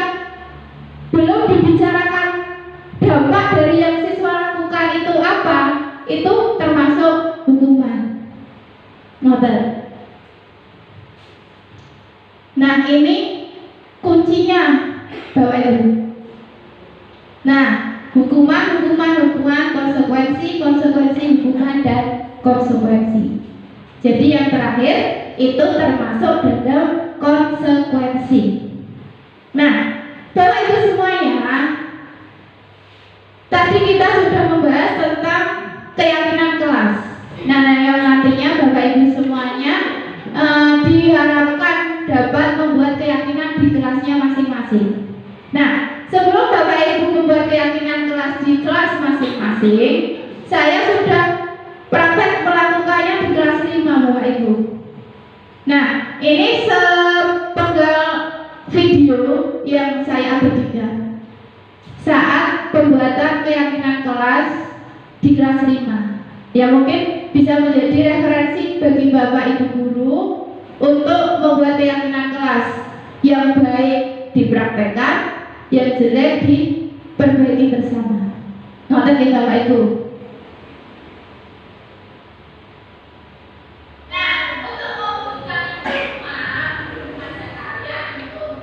[SPEAKER 2] belum dibicarakan dampak dari yang siswa lakukan itu apa, itu termasuk hukuman. Ngoten. Nah, ini kuncinya Bapak Ibu. Nah, hukuman, konsekuensi, hukuman, dan konsekuensi. Jadi yang terakhir itu termasuk dalam konsekuensi. Nah, Bapak Ibu semuanya, tadi kita sudah membahas tentang keyakinan kelas. Nah, yang nantinya Bapak Ibu semuanya diharapkan dapat membuat keyakinan di kelasnya masing-masing. Nah, sebelum Bapak Ibu membuat keyakinan kelas di kelas masing-masing, saya sudah praktek melakukannya di kelas 5 Bapak Ibu. Nah, ini sepenggal video yang saya abadikan saat pembuatan keyakinan kelas di kelas 5, yang mungkin bisa menjadi referensi bagi Bapak Ibu guru untuk membuat keyakinan kelas yang baik dipraktekkan, yang jelek diperbaiki bersama. Ngoten ya Bapak Ibu.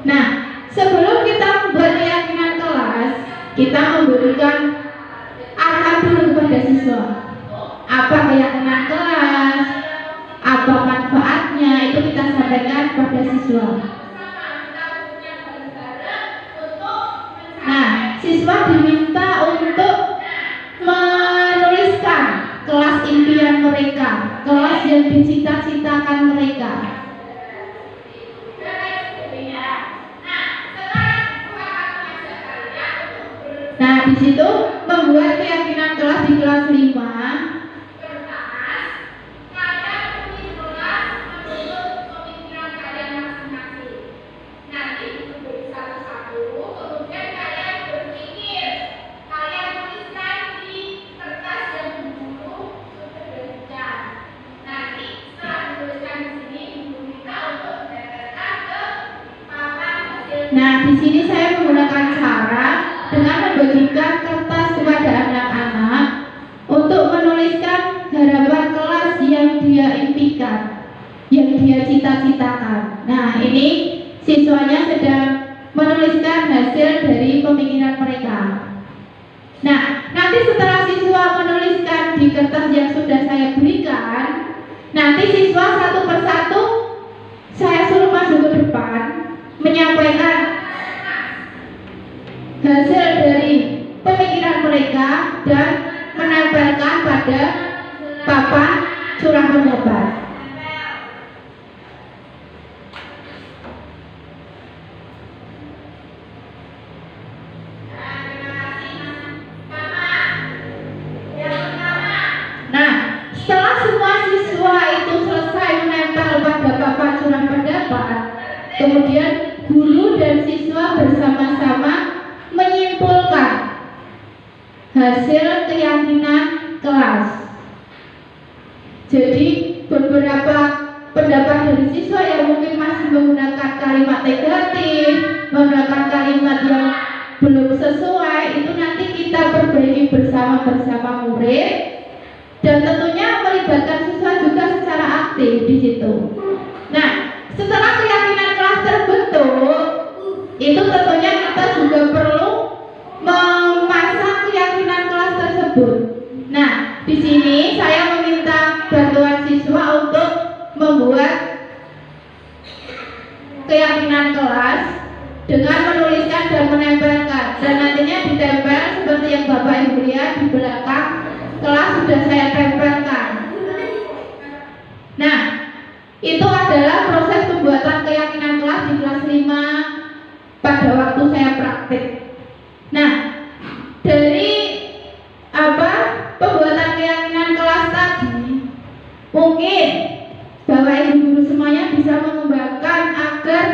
[SPEAKER 2] Nah, sebelum kita membuat keyakinan kelas, kita memberikan arahan dulu kepada siswa. Apa keyakinan kelas, apa manfaatnya, itu kita sampaikan kepada siswa. Nah, siswa diminta untuk menuliskan kelas impian mereka, kelas yang dicita-citakan mereka. Nah, di situ membuat keyakinan kelas di kelas 5. Nah, di sini saya menggunakan cara dengan membagikan kertas kepada anak-anak untuk menuliskan harapan kelas yang dia impikan, yang dia cita-citakan. Nah, ini siswanya sedang menuliskan hasil dari pemikiran mereka. Nah, nanti setelah siswa menuliskan di kertas yang sudah saya berikan, nanti siswa satu persatu saya suruh masuk ke depan menyampaikan hasil dari pemikiran mereka dan menempelkan pada papan curah pendapat. Nah, setelah semua siswa itu selesai menempel pada papan curah pendapat, kemudian guru dan siswa bersama-sama menyimpulkan hasil keyakinan kelas. Jadi beberapa pendapat dari siswa yang mungkin masih menggunakan kalimat negatif, menggunakan kalimat yang belum sesuai, itu nanti kita perbaiki bersama murid, dan tentunya melibatkan siswa juga secara aktif di situ. Nah, setelah keyakinan kelas terbentuk, itu tentunya kita juga perlu memasang keyakinan kelas tersebut. Nah, di sini saya meminta bantuan siswa untuk membuat keyakinan kelas dengan menuliskan dan menempelkan, dan nantinya ditempel seperti yang Bapak Ibu lihat di belakang kelas sudah saya tempelkan. Nah, itu adalah proses pembuatan keyakinan kelas di kelas 5 pada waktu saya praktik. Nah, dari pembuatan keyakinan kelas tadi, mungkin Bapak Ibu guru semuanya bisa mengembangkan agar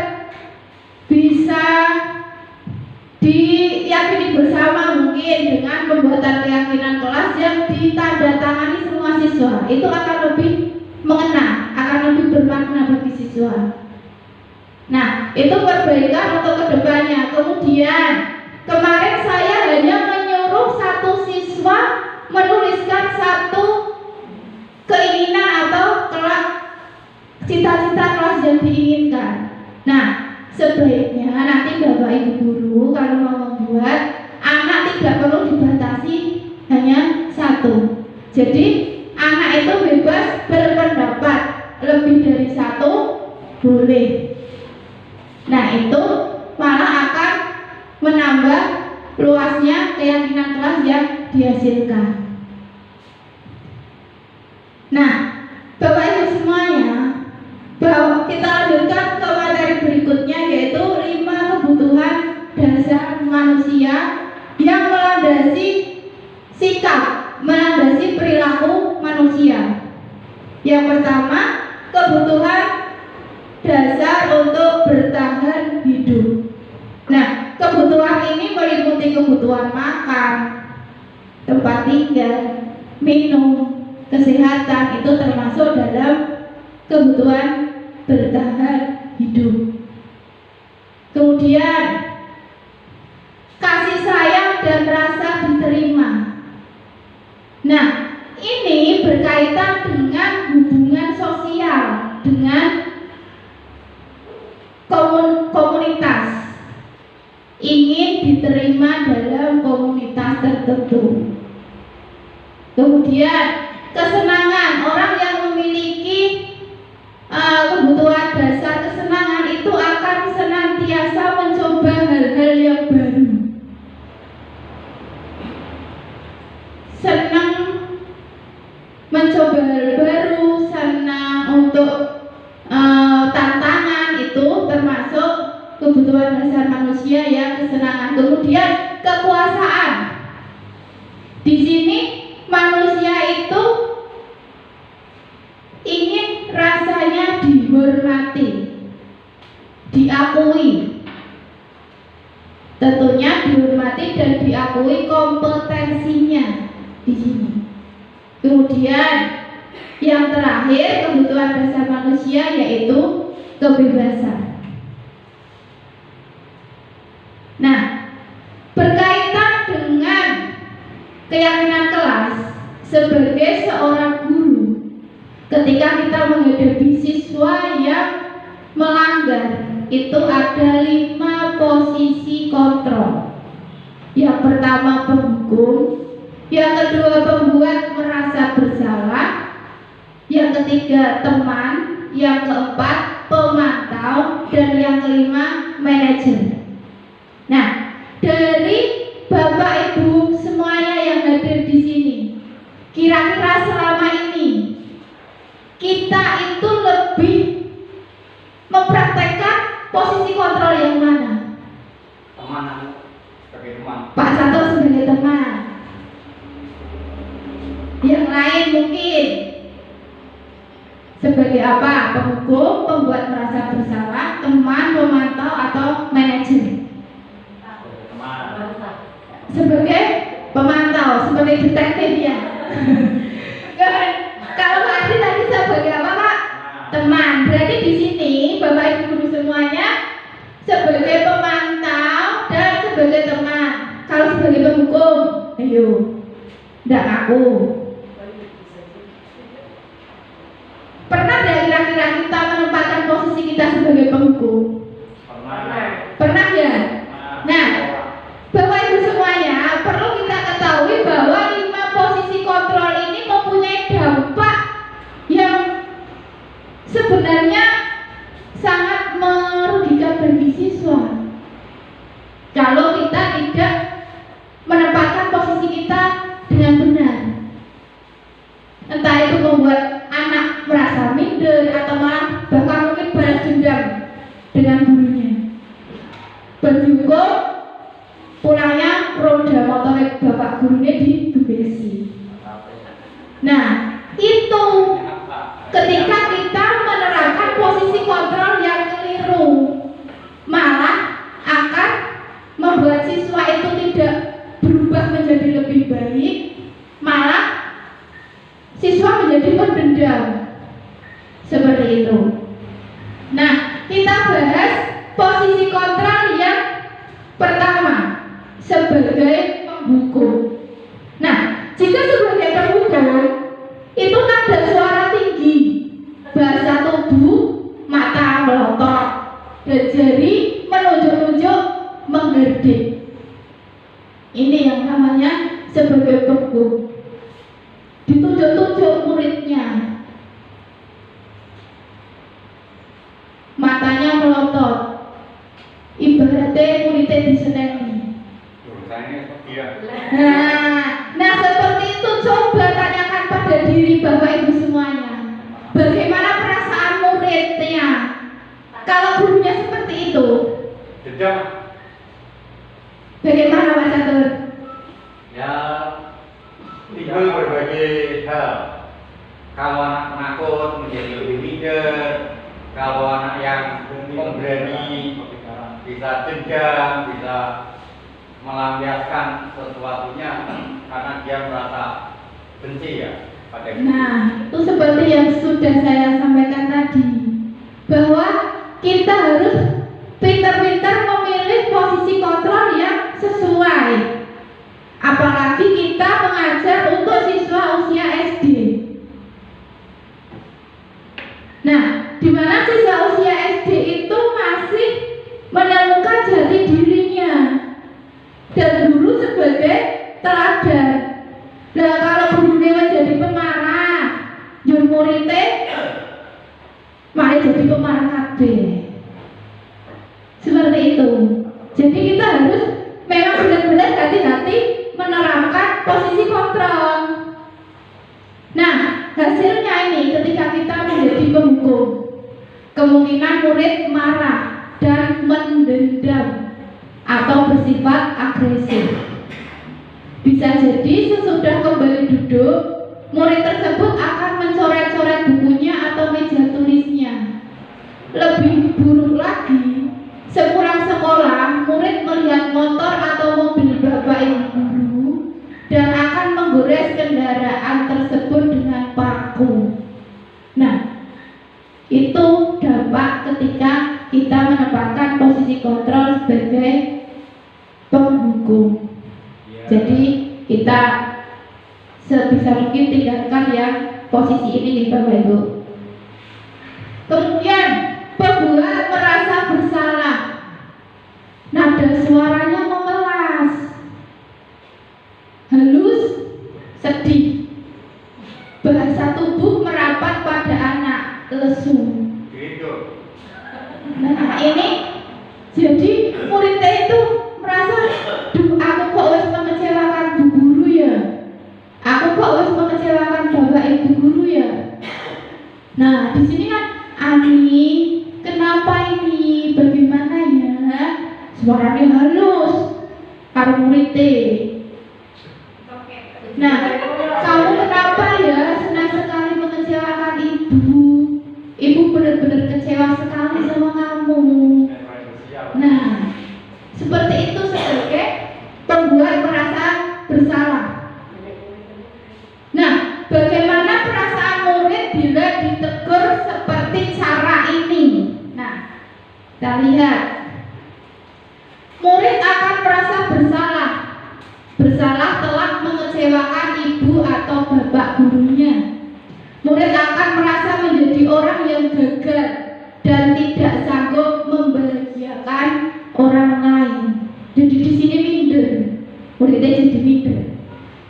[SPEAKER 2] bisa diyakini bersama mungkin dengan pembuatan keyakinan kelas yang ditandatangani semua siswa. Itu akan lebih mengena, akan lebih bermakna bagi siswa. Nah, itu perbaikan untuk kedepannya. Kemudian kemarin saya hanya menyuruh satu siswa menuliskan satu keinginan atau cita-cita kelas yang diinginkan. Nah, sebaiknya nanti Bapak Ibu guru kalau mau membuat, anak tidak perlu dibatasi hanya satu. Jadi anak itu bebas berpendapat, lebih dari satu boleh. Nah, itu malah akan menambah luasnya keyakinan kelas yang dihasilkan. Nah, Bapak Ibu semuanya, bahwa kita lanjutkan ke materi berikutnya, yaitu 5 kebutuhan dasar manusia yang melandasi sikap, melandasi perilaku manusia. Yang pertama, kebutuhan dasar untuk bertahan hidup. Nah, kebutuhan ini meliputi kebutuhan makan, tempat tinggal, minum, kesehatan, itu termasuk dalam kebutuhan bertahan hidup. Kemudian kasih sayang dan rasa diterima. Nah, ini berkaitan dengan hubungan sosial, dengan komunitas, ingin diterima dalam komunitas tertentu. Kemudian kesenangan, orang yang memiliki kebutuhan dasar kesenangan itu akan senantiasa mencoba hal-hal yang baru, senang mencoba hal baru, senang untuk tantangan, itu termasuk kebutuhan dasar manusia ya, kesenangan. Kemudian kekuasaan, di sini manusia itu ingin rasanya dihormati, diakui. Tentunya dihormati dan diakui kompetensinya di sini. Kemudian yang terakhir, kebutuhan dasar manusia yaitu kebebasan. Nah, berkaitan dengan keyakinan kelas sebagai seorang guru, ketika kita menghadapi siswa yang melanggar, itu ada 5 posisi kontrol. Yang pertama penghukum, yang kedua pembuat merasa bersalah, yang ketiga teman, yang keempat pemantau, dan yang kelima manajer. Nah, dari Bapak Ibu semuanya yang hadir di sini, kira-kira selama ini kita itu lebih mempraktekkan posisi kontrol yang mana?
[SPEAKER 4] Teman, sebagai teman.
[SPEAKER 2] Pak Santo sebagai teman. Yang lain mungkin sebagai apa? Penghukum, pembuat merasa bersalah, teman, pemantau, atau manajer? Sebagai pemantau, sebagai detektif ya. Kalau Pak Adi tadi sebagai apa Pak? Teman. Berarti di sini Bapak Ibu guru semuanya sebagai pemantau dan sebagai teman. Kalau sebagai penghukum, ayo, tidak ngaku. Pernah tidak kira-kira kita menempatkan posisi kita sebagai penghukum? Pernah ya? Nah, Bapak Ibu semuanya perlu kita ketahui bahwa 5 posisi kontrol ini mempunyai dampak yang sebenarnya sangat merugikan bagi siswa. keliru. Nah, kita bahas posisi kontrol yang pertama sebagai penghukum. Nah, jika sebagai penghukum itu nada suara tinggi, bahasa tubuh, mata melotot, dan jari menunjuk-nunjuk menggerdik. Ini yang namanya sebagai penghukum. Ditunjuk-tunjuk muridnya, matanya melotot, ibaratnya muridnya diseneni. Nah seperti itu coba tanyakan pada diri Bapak Ibu semuanya, bagaimana perasaan muridnya kalau gurunya seperti itu? Bagaimana Pak Catur?
[SPEAKER 4] Ya, timbul berbagai hal. Kalau anak penakut menjadi lebih minder, kalau anak yang pemberani bisa dendam, bisa melampiaskan sesuatunya karena dia merasa benci ya pada itu.
[SPEAKER 2] Nah, itu seperti yang sudah saya sampaikan tadi, bahwa kita harus pintar-pintar memilih posisi kontrol yang sesuai. Apalagi kita mengajar untuk siswa usia SD. Nah, di mana siswa usia SD itu masih menemukan jati dirinya dan guru sebagai teladan. Nah, kalau gurunya menjadi pemarah, muridnya malah jadi pemarah kabeh. Seperti itu. Jadi kita harus memang benar-benar hati-hati menerapkan posisi kontrol. Nah, hasilnya ini ketika kita menjadi penghukum, kemungkinan murid marah dan mendendam atau bersifat agresif. Bisa jadi sesudah kembali duduk, murid tersebut akan mencoret-coret bukunya atau meja tulisnya. Lebih buruk lagi, sepulang sekolah, murid melihat motor atau mobil bapak ibu guru dan akan menggores kendaraan tersebut dengan paku. Nah, itu dampak ketika kita menempatkan posisi kontrol sebagai penghukum. Jadi kita sebisa mungkin tinggalkan yang posisi ini nih Bapak Ibu. Kemudian pembuat merasa bersalah, nada suaranya memelas, halus, sedih, bahasa tubuh merapat pada anak, lesu. Nah ini jadi muridnya itu merasa, duh aku kok wis mengecewakan bu guru ya, aku kok wis mengecewakan bapak ibu guru ya. Nah di sini kan Ani, kenapa ini, bagaimana ya, suaranya halus karo muridnya. Nah kamu kenapa ya senang sekali mengecewakan ibu, ibu benar-benar kecewa sekali sama kamu. Nah seperti itu sebagai pembuat merasa bersalah. Nah, bagaimana perasaan murid bila ditegur seperti cara ini? Nah, kita lihat. Murid akan merasa bersalah. Bersalah telah mengecewakan ibu atau bapak gurunya. Murid akan merasa menjadi orang yang gagal dan tidak sanggup membahagiakan orang lain. Jadi di sini minder, muridnya jadi minder.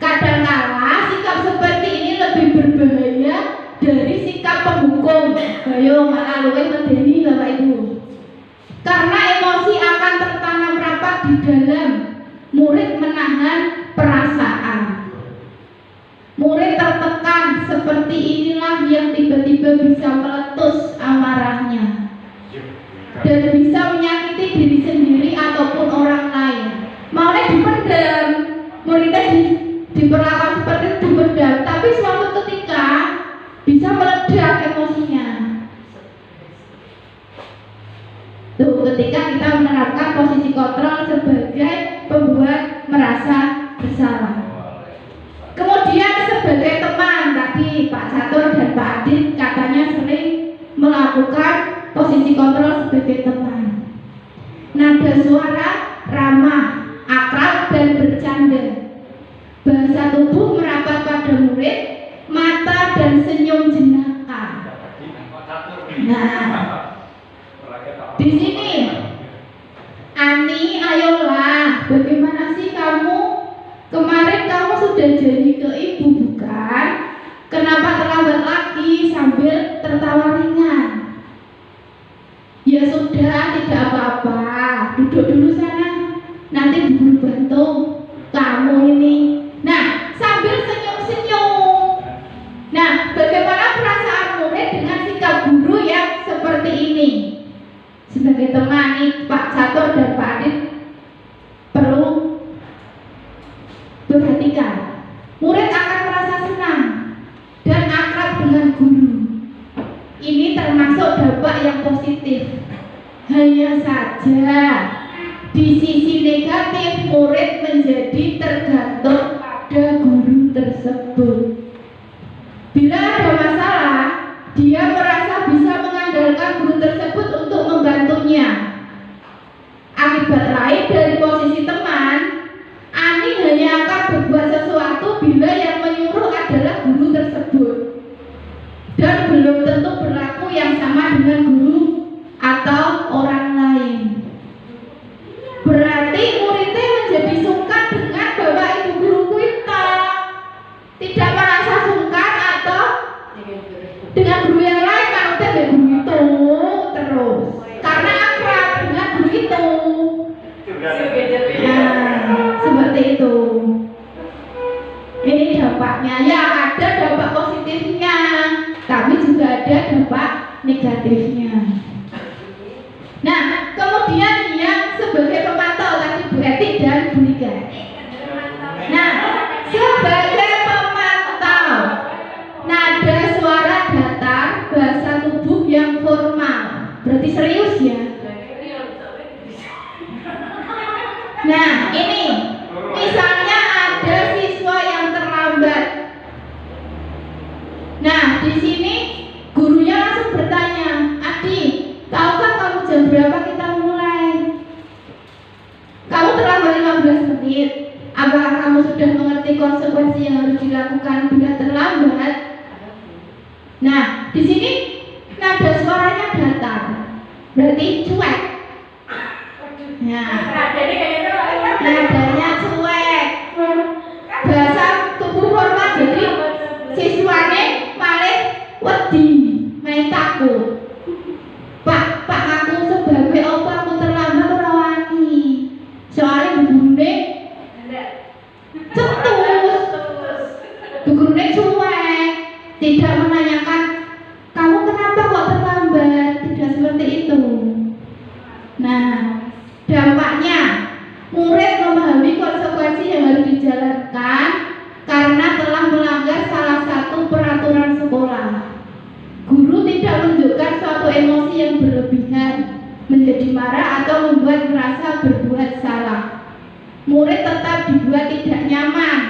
[SPEAKER 2] Kadang-kala sikap seperti ini lebih berbahaya dari sikap penghukum. Ayo malah luwih medeni Bapak Ibu. Karena emosi akan tertanam rapat di dalam. Murid menahan perasaan. Murid tertekan seperti inilah yang tiba-tiba bisa meletus amarahnya dan bisa menyakiti diri sendiri ataupun orang lain. Maunya dipendam, muridnya diperlakukan seperti itu, dipendam, tapi suatu ketika bisa meledak emosinya. Tuh, ketika kita menerapkan posisi kontrol sebagai pembuat merasa bersalah. Kemudian sebagai teman, tadi Pak Catur dan Pak Adit katanya sering melakukan dikontrol sebagai teman. Nada suara ramah, akrab dan bercanda. Bahasa tubuh merapat pada murid, mata dan senyum jenaka. Nah, di sini Ani, ayolah, bagaimana sih kamu? Kemarin kamu sudah janji ke ibu, bukan? Kenapa terlambat lagi sambil tertawa ringan? Ya sudah, tidak apa-apa. Duduk dulu sana. Nanti Bu Guru bantu kamu ini. Nah, sambil senyum-senyum. Nah, bagaimana perasaan murid dengan sikap guru yang seperti ini? Sebagai teman nih, Pak Catur dan Pak Adit perlu perhatikan. Murid akan merasa senang dan akrab dengan guru. Ini termasuk dampak yang positif. Hanya saja di sisi negatif, murid menjadi tergantung pada guru tersebut. Bila ada masalah, dia merasa bisa mengandalkan guru tersebut untuk membantunya. Akibat lain dari posisi teman, Ani hanya akan berbuat sesuatu bila yang menyuruh adalah guru tersebut, dan belum tentu berlaku yang sama dengan guru atau orang lain. Berarti muridnya menjadi sungkan dengan bahwa ibu guruku itu tidak merasa sungkan, atau dengan guru yang lain maksudnya guru itu terus karena akrab dengan guru itu. Nah, seperti itu. Ini dampaknya. Ya, ada dampak positifnya, tapi juga ada dampak negatifnya. Nah, kemudian yang sebagai pemantau tadi Bu Eti dan Bu Liga. Nah, sebagai pemantau, nada suara datar, bahasa tubuh yang formal. Berarti serius ya. Nah, ini misalnya ada siswa yang terlambat. Nah, di sini gurunya langsung bertanya, "Adi, tahukah kamu jam berapa kita mulai? Kamu terlambat 15 menit. Apakah kamu sudah mengerti konsekuensi yang harus dilakukan bila terlambat?" Nah, di sini nada suaranya datar, berarti cuek. Nah, nadanya cuek. Bahasa tubuh formal, jadi siswane paling wedi, main takut. Pak aku sebagai apa aku terlambat ora wani. Soalnya gurune cetus. Gurune cuek, tidak menanyakan kamu kenapa kok terlambat, tidak seperti itu. Nah, dampaknya murid memahami konsekuensi yang harus dijalankan karena telah melanggar salah satu peraturan sekolah. Guru tidak menunjukkan suatu emosi yang berlebihan, menjadi marah atau membuat merasa berbuat salah. Murid tetap dibuat tidak nyaman,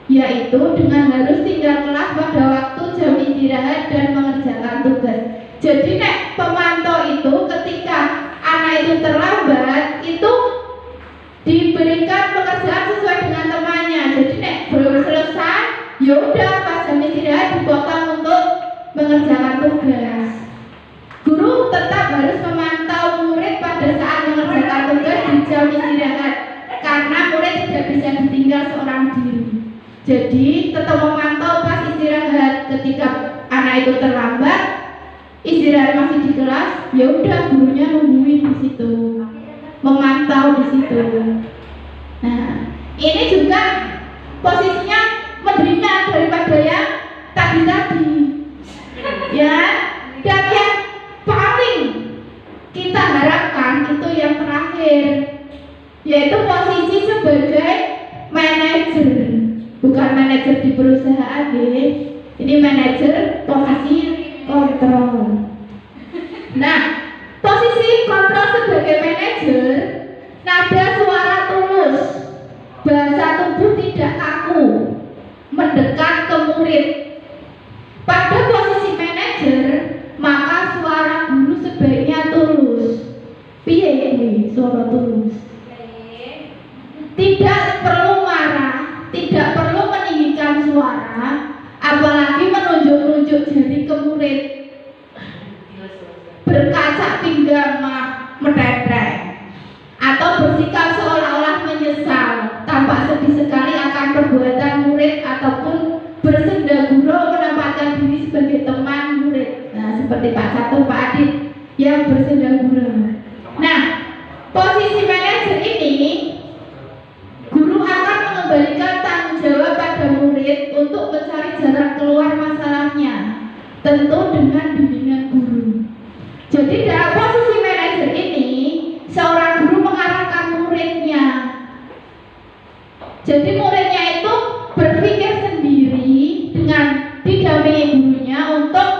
[SPEAKER 2] yaitu dengan harus tinggal kelas pada waktu jam istirahat dan mengerjakan tugas. Jadi nek pemantau itu ketika anak itu terlambat, itu diberikan pekerjaan sesuai dengan temannya. Jadi nek belum selesai, ya udah pas jam istirahat dipotong untuk mengerjakan tugas. Guru tetap harus memantau murid pada saat mengerjakan tugas di jam istirahat, karena murid tidak bisa ditinggal seorang diri. Jadi tetap memantau pas istirahat. Ketika anak itu terlambat, istirahat masih di kelas, ya udah gurunya nungguin di situ, memantau di situ. Nah, ini juga posisinya mendingan daripada yang tadi. Ya, dan yang paling kita harapkan itu yang terakhir, yaitu posisi sebagai manajer, bukan manajer di perusahaan ya. Ini manajer posisi kontrol. Nah, posisi kontrol sebagai manajer, nada suara tulus, bahasa tubuh tidak kaku, mendekat ke murid. Pada posisi manajer, maka suara guru sebagai metetrek atau bersikap seolah-olah menyesal, tampak sedih sekali akan perbuatan murid ataupun bersenda gurau menempatkan diri sebagai teman murid. Nah, seperti Pak Catur, Pak Adit yang bersenda gurau. Nah, posisi manajer ini, guru akan mengembalikan tanggung jawab pada murid untuk mencari jalan keluar masalahnya, tentu dengan bimbingan guru. Jadi dalam posisi manajer ini, seorang guru mengarahkan muridnya. Jadi muridnya itu berpikir sendiri dengan didampingi gurunya untuk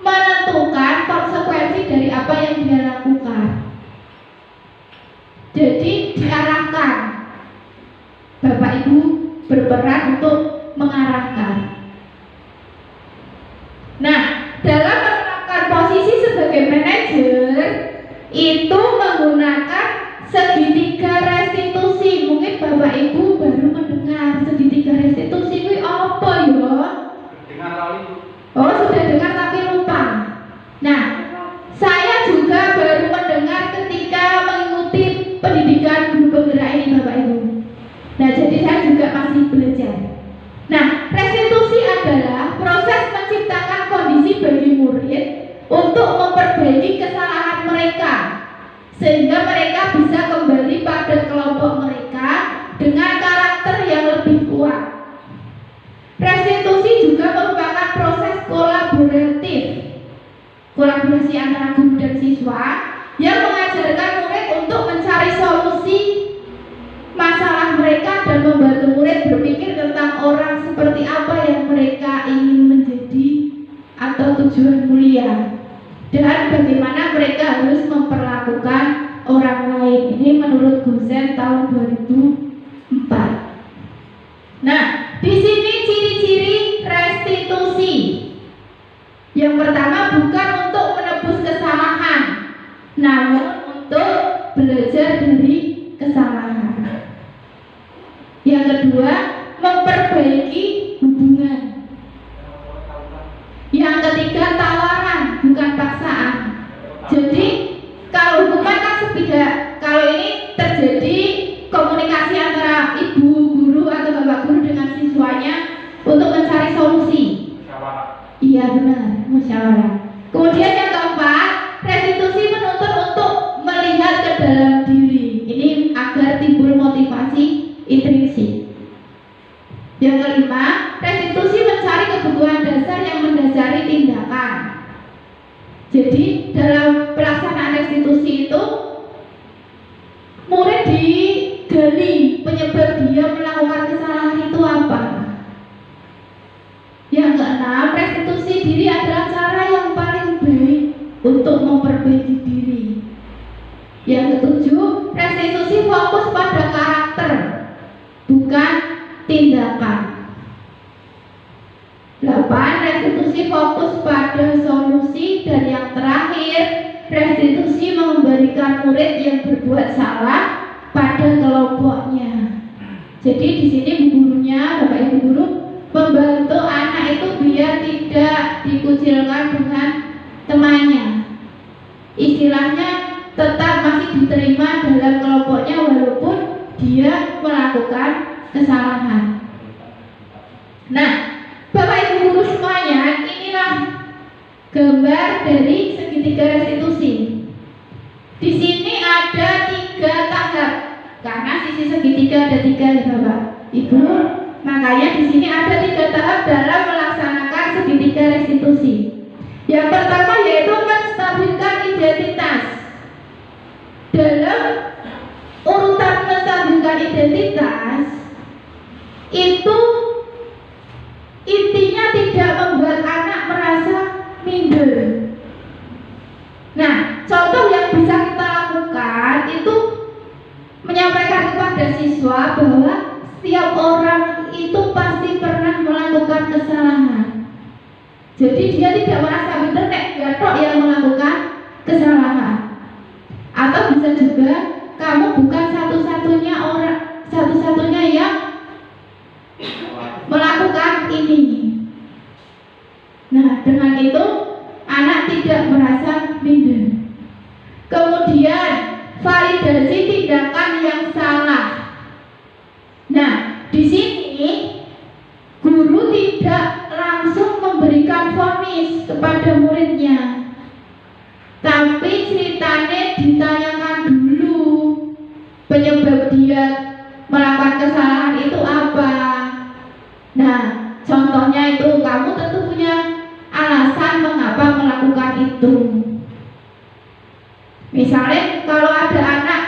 [SPEAKER 2] menentukan konsekuensi dari apa yang dia lakukan. Jadi diarahkan, Bapak Ibu berperan untuk mengarahkan. Nah, dalam menerapkan posisi sebagai manajer itu menggunakan segitiga restitusi. Mungkin Bapak Ibu baru mendengar segitiga restitusi itu apa ya?
[SPEAKER 3] Dengar kali.
[SPEAKER 2] Oh, sudah dengar tapi lupa. Nah, saya juga baru mendengar ketika mengikuti pendidikan guru penggerak ini, Bapak Ibu. Nah, jadi saya juga masih belajar. Nah, restitusi adalah proses menciptakan kondisi bagi murid untuk memperbaiki kesalahan mereka, sehingga mereka bisa kembali pada kelompok mereka dengan karakter yang lebih kuat. Restitusi juga merupakan proses kolaborasi antara guru dan siswa yang mengajarkan murid untuk mencari solusi masalah mereka dan membantu murid berpikir tentang orang seperti apa yang mereka ingin menjadi atau tujuan mulia, dan bagaimana mereka harus memperlakukan orang lain. Ini menurut Gusen tahun 2004. Nah, di sini ciri-ciri restitusi. Yang pertama, bukan untuk menebus kesalahan, namun untuk belajar dari kesalahan. Yang kedua, memperbaiki hubungan. Yang ketiga, tawaran, bukan paksaan. Jadi kalau hubungan kan sepihak, kalau ini terjadi komunikasi antara ibu guru atau bapak guru dengan siswanya untuk mencari solusi. Iya benar, musyawarah. Kemudian yang keempat, restitusi menuntut untuk melihat ke dalam diri. Ini agar timbul motivasi intrinsik. Yang kelima, restitusi mencari kebutuhan dasar yang mendasari tindakan. Jadi dalam pelaksanaan restitusi itu murid digali penyebab dia melakukan kesalahan itu apa. Yang keenam, restitusi diri adalah cara yang paling baik untuk memperbaiki diri. Yang ketujuh, restitusi fokus pada karakter, bukan tindakan. 8. Restitusi fokus pada solusi. Dan yang terakhir, restitusi mengembalikan murid yang berbuat salah pada kelompoknya. Jadi di sini bu gurunya, Bapak Ibu guru, membantu anak itu biar tidak dikucilkan dengan temannya. Istilahnya tetap masih diterima dalam kelompoknya walaupun dia melakukan kesalahan. Nah, Bapak Ibu guru semuanya, inilah gambar dari segitiga restitusi. Di sini ada 3 tahap, karena sisi segitiga ada 3 ya Bapak Ibu. Makanya di sini ada 3 tahap dalam melaksanakan segitiga restitusi. Yang pertama yaitu menstabilkan identitas. Dalam urutan menstabilkan identitas itu intinya tidak membuat anak merasa minder. Nah, contoh yang bisa kita lakukan itu menyampaikan kepada siswa bahwa setiap orang itu pasti pernah melakukan kesalahan. Jadi dia tidak merasa minder nek tok yang melakukan kesalahan. Atau bisa juga kamu bukan satu-satunya yang melakukan ini. Nah, dengan itu anak tidak merasa minder. Kemudian validasi tindakan yang salah. Nah, di sini guru tidak langsung memberikan vonis kepada muridnya, tapi ceritanya ditanyakan dulu penyebab dia melakukan kesalahan itu apa. Nah, contohnya itu kamu tentu punya alasan mengapa melakukan itu. Misalnya kalau ada anak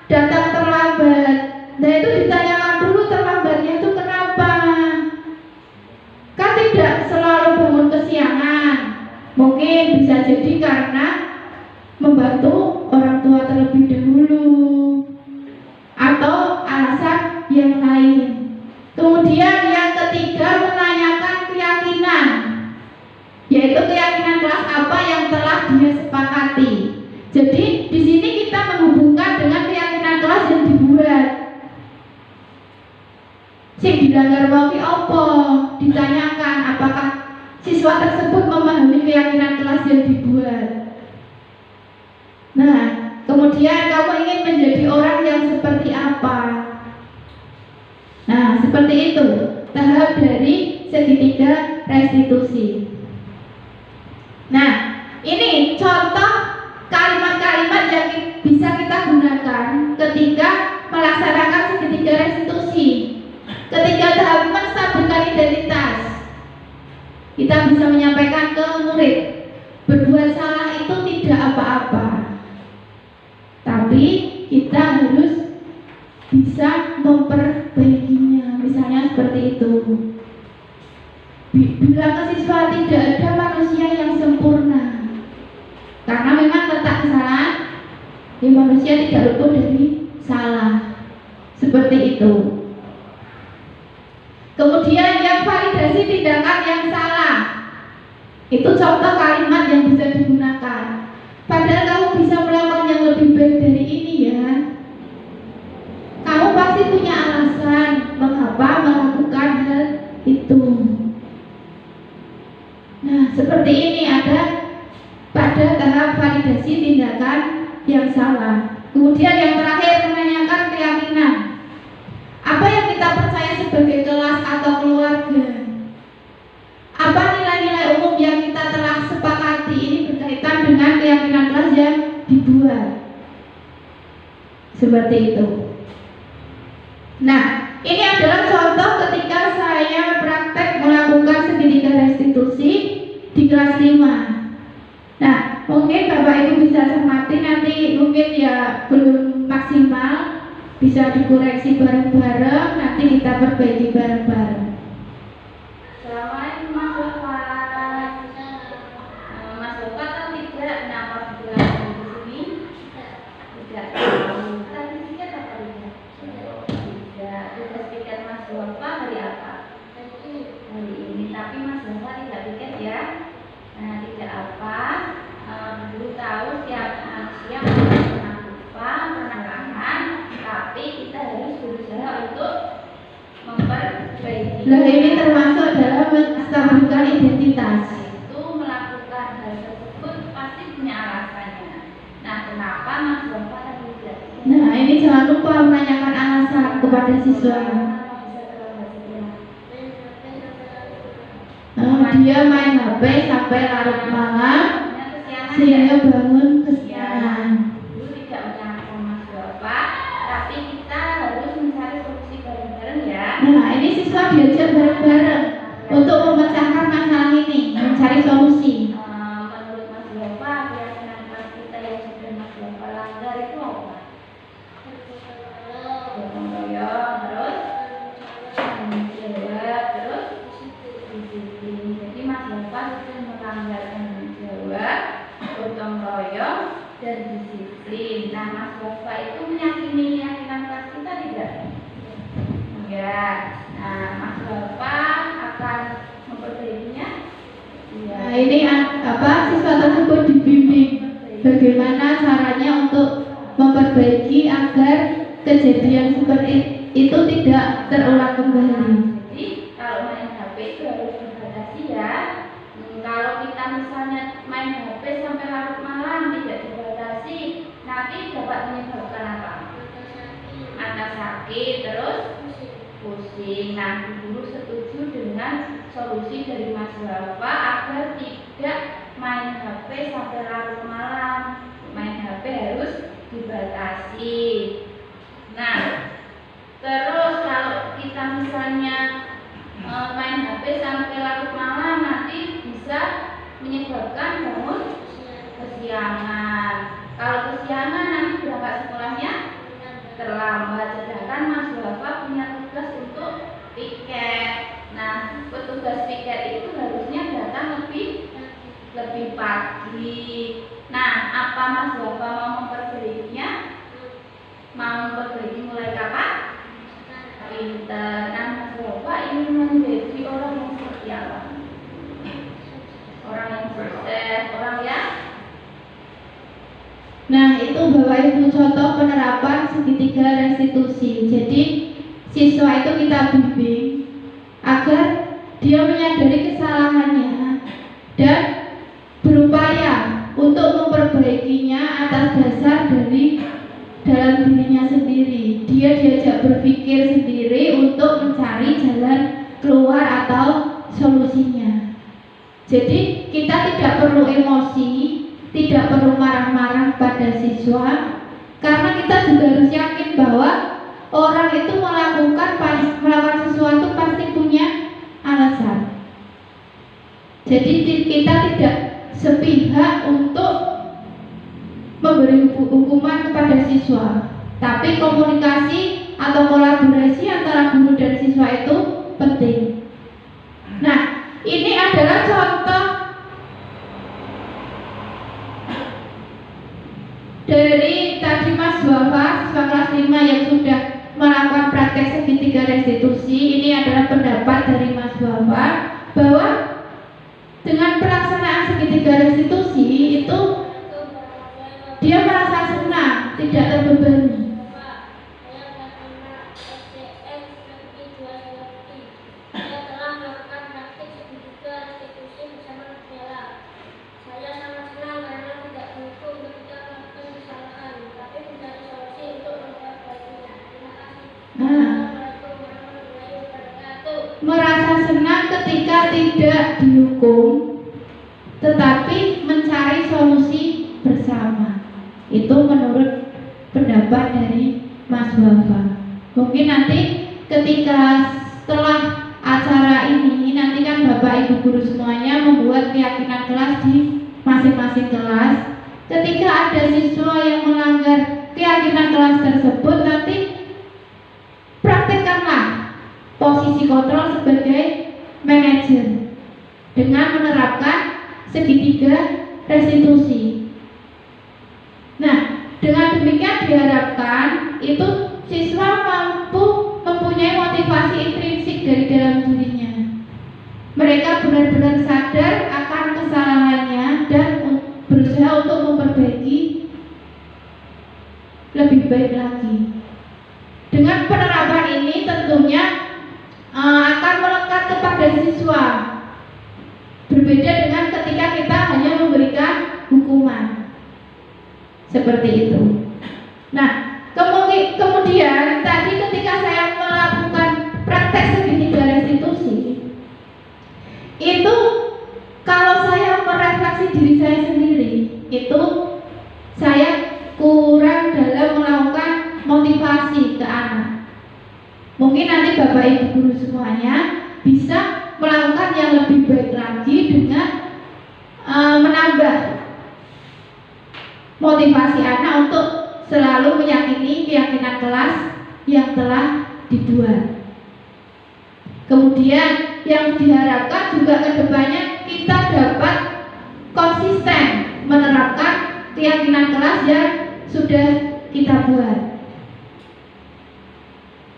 [SPEAKER 2] datang terlambat, nah itu ditanyakan dulu terlambatnya itu kenapa. Kan tidak selalu bangun kesiangan, mungkin bisa jadi karena membantu orang tua terlebih dahulu atau alasan yang lain. Kemudian yang ketiga, menanyakan keyakinan, yaitu keyakinan kelas apa yang telah dia sepakati. Jadi di sini kita menghubungkan dengan keyakinan kelas yang dibuat. Sing dilanggar wae apa? Ditanyakan apakah siswa tersebut memahami keyakinan kelas yang dibuat. Nah, kemudian kamu ingin menjadi orang yang seperti apa? Nah, seperti itu tahap dari segitiga restitusi. Nah, ini contoh kalimat-kalimat yang bisa kita gunakan ketika melaksanakan segitiga restitusi. Ketika tahap menstabilkan identitas, kita bisa menyampaikan ke murid, berbuat salah itu tidak apa-apa, tapi kita harus bisa memperbaikinya. Misalnya seperti itu. Bilang ke siswa tidak ada manusia yang sempurna, karena memang letak kesalahan ya, manusia tidak luput dari salah. Seperti itu. Kemudian yang validasi tindakan yang salah, itu contoh kalimat yang bisa digunakan. Padahal kamu bisa melakukan yang lebih baik dari ini ya. Kamu pasti punya alasan mengapa melakukan hal itu. Nah, seperti ini ada pada tahap validasi tindakan yang salah. Kemudian yang terakhir, menanyakan keyakinan. Apa yang kita percaya sebagai kelas atau keluarga? Apa nilai-nilai umum yang kita telah sepakati? Ini berkaitan dengan keyakinan kelas yang dibuat. Seperti itu. Nah, ini adalah contoh ketika saya praktek melakukan segitiga restitusi di kelas 5. Nah, mungkin Bapak Ibu bisa cermati, nanti mungkin ya belum maksimal, bisa dikoreksi bareng-bareng, nanti kita perbaiki bareng-bareng.
[SPEAKER 8] Assalamualaikum Mas Bapak. Mas Bapak tahu tidak kenapa dijelaskan di sini? Tidak tahu. Tadi tiket apa tidak? Tidak. Tugas tiket Mas Bapak hari apa? Hari ini. Tapi Mas Bapak tidak tiket ya. Nah, tidak apa. Dulu tahu setiap manusia pernah lupa, pernah kangen, tapi kita harus berusaha untuk memperbaiki.
[SPEAKER 2] Nah, ini termasuk dalam menstabilkan identitas.
[SPEAKER 8] Itu melakukan hal tersebut pasti punya alasannya. Nah, kenapa Mas Bapak tadi tidak?
[SPEAKER 2] Nah, ini jangan lupa menanyakan alasan kepada siswa. Dia main HP sampai larut malam sehingga bangun kesiangan.
[SPEAKER 8] Dulu tidak menyalahkan Mas Bapak, tapi kita harus mencari solusi bareng-bareng ya.
[SPEAKER 2] Nah, ini siswa diajak bareng-bareng untuk memecahkan masalah ini, mencari solusi.
[SPEAKER 8] Menurut Mas Bapak, keyakinan kelas kita yang sudah Mas Bapak langgar itu apa? Gotong royong, terus menjawab, terus disiplin. Jadi Mas Bapak sudah melanggar tanggung jawab, gotong royong, dan disiplin. Nah, Mas Bapak itu meyakini keyakinan kelas kita tidak? Ya. Nah, Mas Bapak akan memperbaikinya. Ya.
[SPEAKER 2] Nah, ini siswa tersebut dibimbing bagaimana caranya untuk memperbaiki agar kejadian seperti itu tidak terulang kembali.
[SPEAKER 8] Jadi kalau main HP itu harus dibatasi ya. Kalau kita misalnya main HP sampai larut malam tidak dibatasi, nanti dapat menyebabkan apa? Mata sakit, terus pusing. Nah, guru setuju dengan solusi dari Mas Wafa agar tidak main HP sampai larut malam. Main HP harus dibatasi. Nah, terus kalau kita misalnya main HP sampai larut malam, nanti bisa menyebabkan bangun kesiangan. Kalau kesiangan nanti berangkat sekolahnya terlambat. Sedangkan Mas Wafa punya tugas untuk piket. Nah, petugas piket itu harusnya datang lebih pagi. Nah, apa Mas Wafa mau memperbaikinya? Mau memperbaiki mulai kapan? Pinter. Nah, Mas Wafa ingin menjadi orang yang seperti apa? Orang yang sukses, orang yang.
[SPEAKER 2] Nah, itu Bapak Ibu contoh penerapan segitiga restitusi. Jadi siswa itu kita bimbing agar dia menyadari kesalahannya dan berupaya untuk memperbaikinya atas dasar dari dalam dirinya sendiri. Dia diajak berpikir sendiri untuk mencari jalan keluar atau solusinya. Jadi kita tidak perlu emosi, tidak perlu marah-marah pada siswa, karena kita juga harus yakin bahwa orang itu melakukan sesuatu pasti punya alasan. Jadi kita tidak sepihak untuk memberi hukuman kepada siswa, tapi komunikasi atau kolaborasi antara guru dan siswa itu penting. Nah, ini adalah contoh dari tadi Mas Wafa, siswa kelas 5 yang sudah melakukan praktek segitiga restitusi. Ini adalah pendapat dari Mas Wafa bahwa dengan pelaksanaan segitiga restitusi itu dia merasa senang, tidak terbebani. Merasa senang ketika tidak dihukum, tetapi mencari solusi bersama. Itu menurut pendapat dari Mas Wafa. Mungkin nanti ketika setelah acara ini, nanti kan Bapak Ibu guru semuanya membuat keyakinan kelas di masing-masing kelas. Ketika ada siswa yang melanggar keyakinan kelas tersebut, nanti praktekkanlah posisi kontrol sebagai manajer dengan menerapkan segitiga restitusi. Nah, dengan demikian diharapkan itu siswa mampu mempunyai motivasi intrinsik dari dalam dirinya. Mereka benar-benar sadar akan kesalahannya dan berusaha untuk memperbaiki lebih baik lagi. Dengan penerapan ini tentunya akan melekat kepada siswa. Berbeda dengan ketika kita hanya memberikan hukuman. Seperti itu. Nah, kemudian tadi ketika saya melakukan praktek segitiga restitusi, itu kalau saya merefleksi diri saya sendiri, itu saya kurang dalam melakukan motivasi ke anak. Mungkin nanti Bapak Ibu guru semuanya bisa melakukan yang lebih baik lagi dengan menambah motivasi anak untuk selalu meyakini keyakinan kelas yang telah dibuat. Kemudian yang diharapkan juga kedepannya kita dapat konsisten menerapkan keyakinan kelas yang sudah kita buat.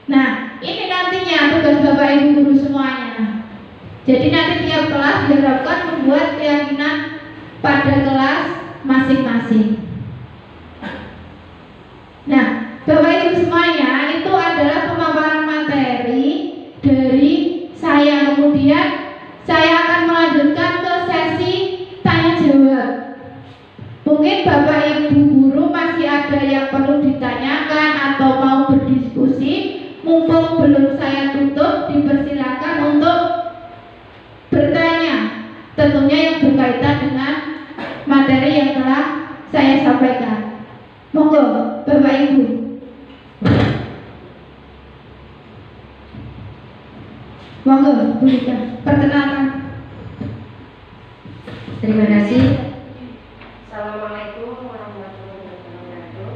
[SPEAKER 2] Nah, ini nantinya tugas Bapak Ibu guru semuanya. Jadi nanti tiap kelas diharapkan membuat keyakinan pada kelas masing-masing. Nah, Bapak Ibu semuanya, itu adalah pemaparan materi dari saya. Kemudian saya akan melanjutkan ke sesi tanya jawab. Mungkin Bapak Ibu guru masih ada tentunya yang berkaitan dengan materi yang telah saya sampaikan. Monggo Bapak Ibu. Monggo Bu Rika, perkenalkan.
[SPEAKER 9] Terima kasih. Assalamualaikum warahmatullahi wabarakatuh.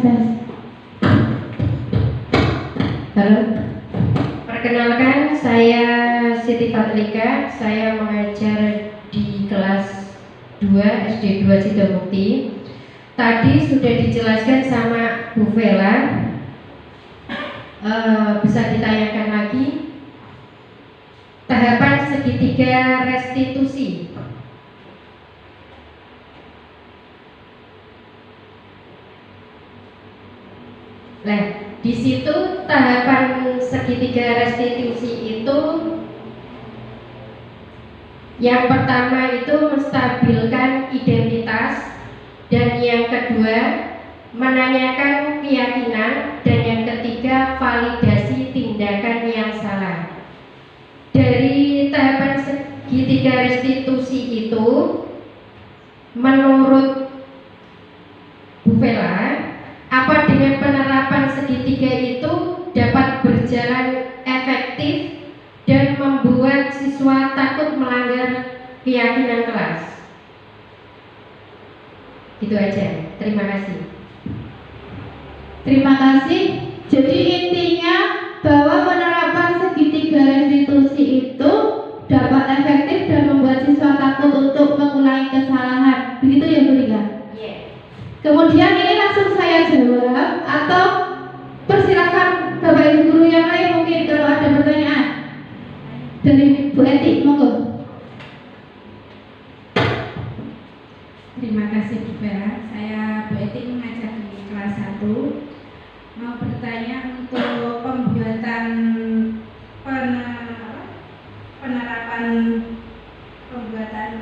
[SPEAKER 2] Tes.
[SPEAKER 9] Halo. Perkenalkan, saya Siti Fatlika. Saya mengajar di kelas 2 SD 2 Sidomukti. Tadi sudah dijelaskan sama Bu Vela. Bisa ditanyakan lagi. Tahapan segitiga restitusi. Nah, di situ tahapan segitiga restitusi itu yang pertama itu menstabilkan identitas, dan yang kedua menanyakan keyakinan, dan yang ketiga validasi tindakan yang salah. Dari tahapan segitiga restitusi itu, menurut Bu Vela, apa dengan penerapan segitiga itu dapat berjalan efektif dan membuat siswa takut melanggar keyakinan kelas? Itu aja. Terima kasih.
[SPEAKER 2] Terima kasih. Jadi intinya bahwa penerapan segitiga restitusi itu dapat efektif dan membuat siswa takut untuk mengulangi kesalahan. Begitu ya Bu Rika?
[SPEAKER 9] Iya.
[SPEAKER 2] Kemudian ini langsung saya jawab atau persilakan Bapak Ibu guru yang lain mungkin kalau ada pertanyaan dari Bu Eti, monggo.
[SPEAKER 5] Terima kasih Bu Vera. Saya Bu Eti, mengajar di kelas 1. Mau bertanya untuk pembuatan penerapan pembuatan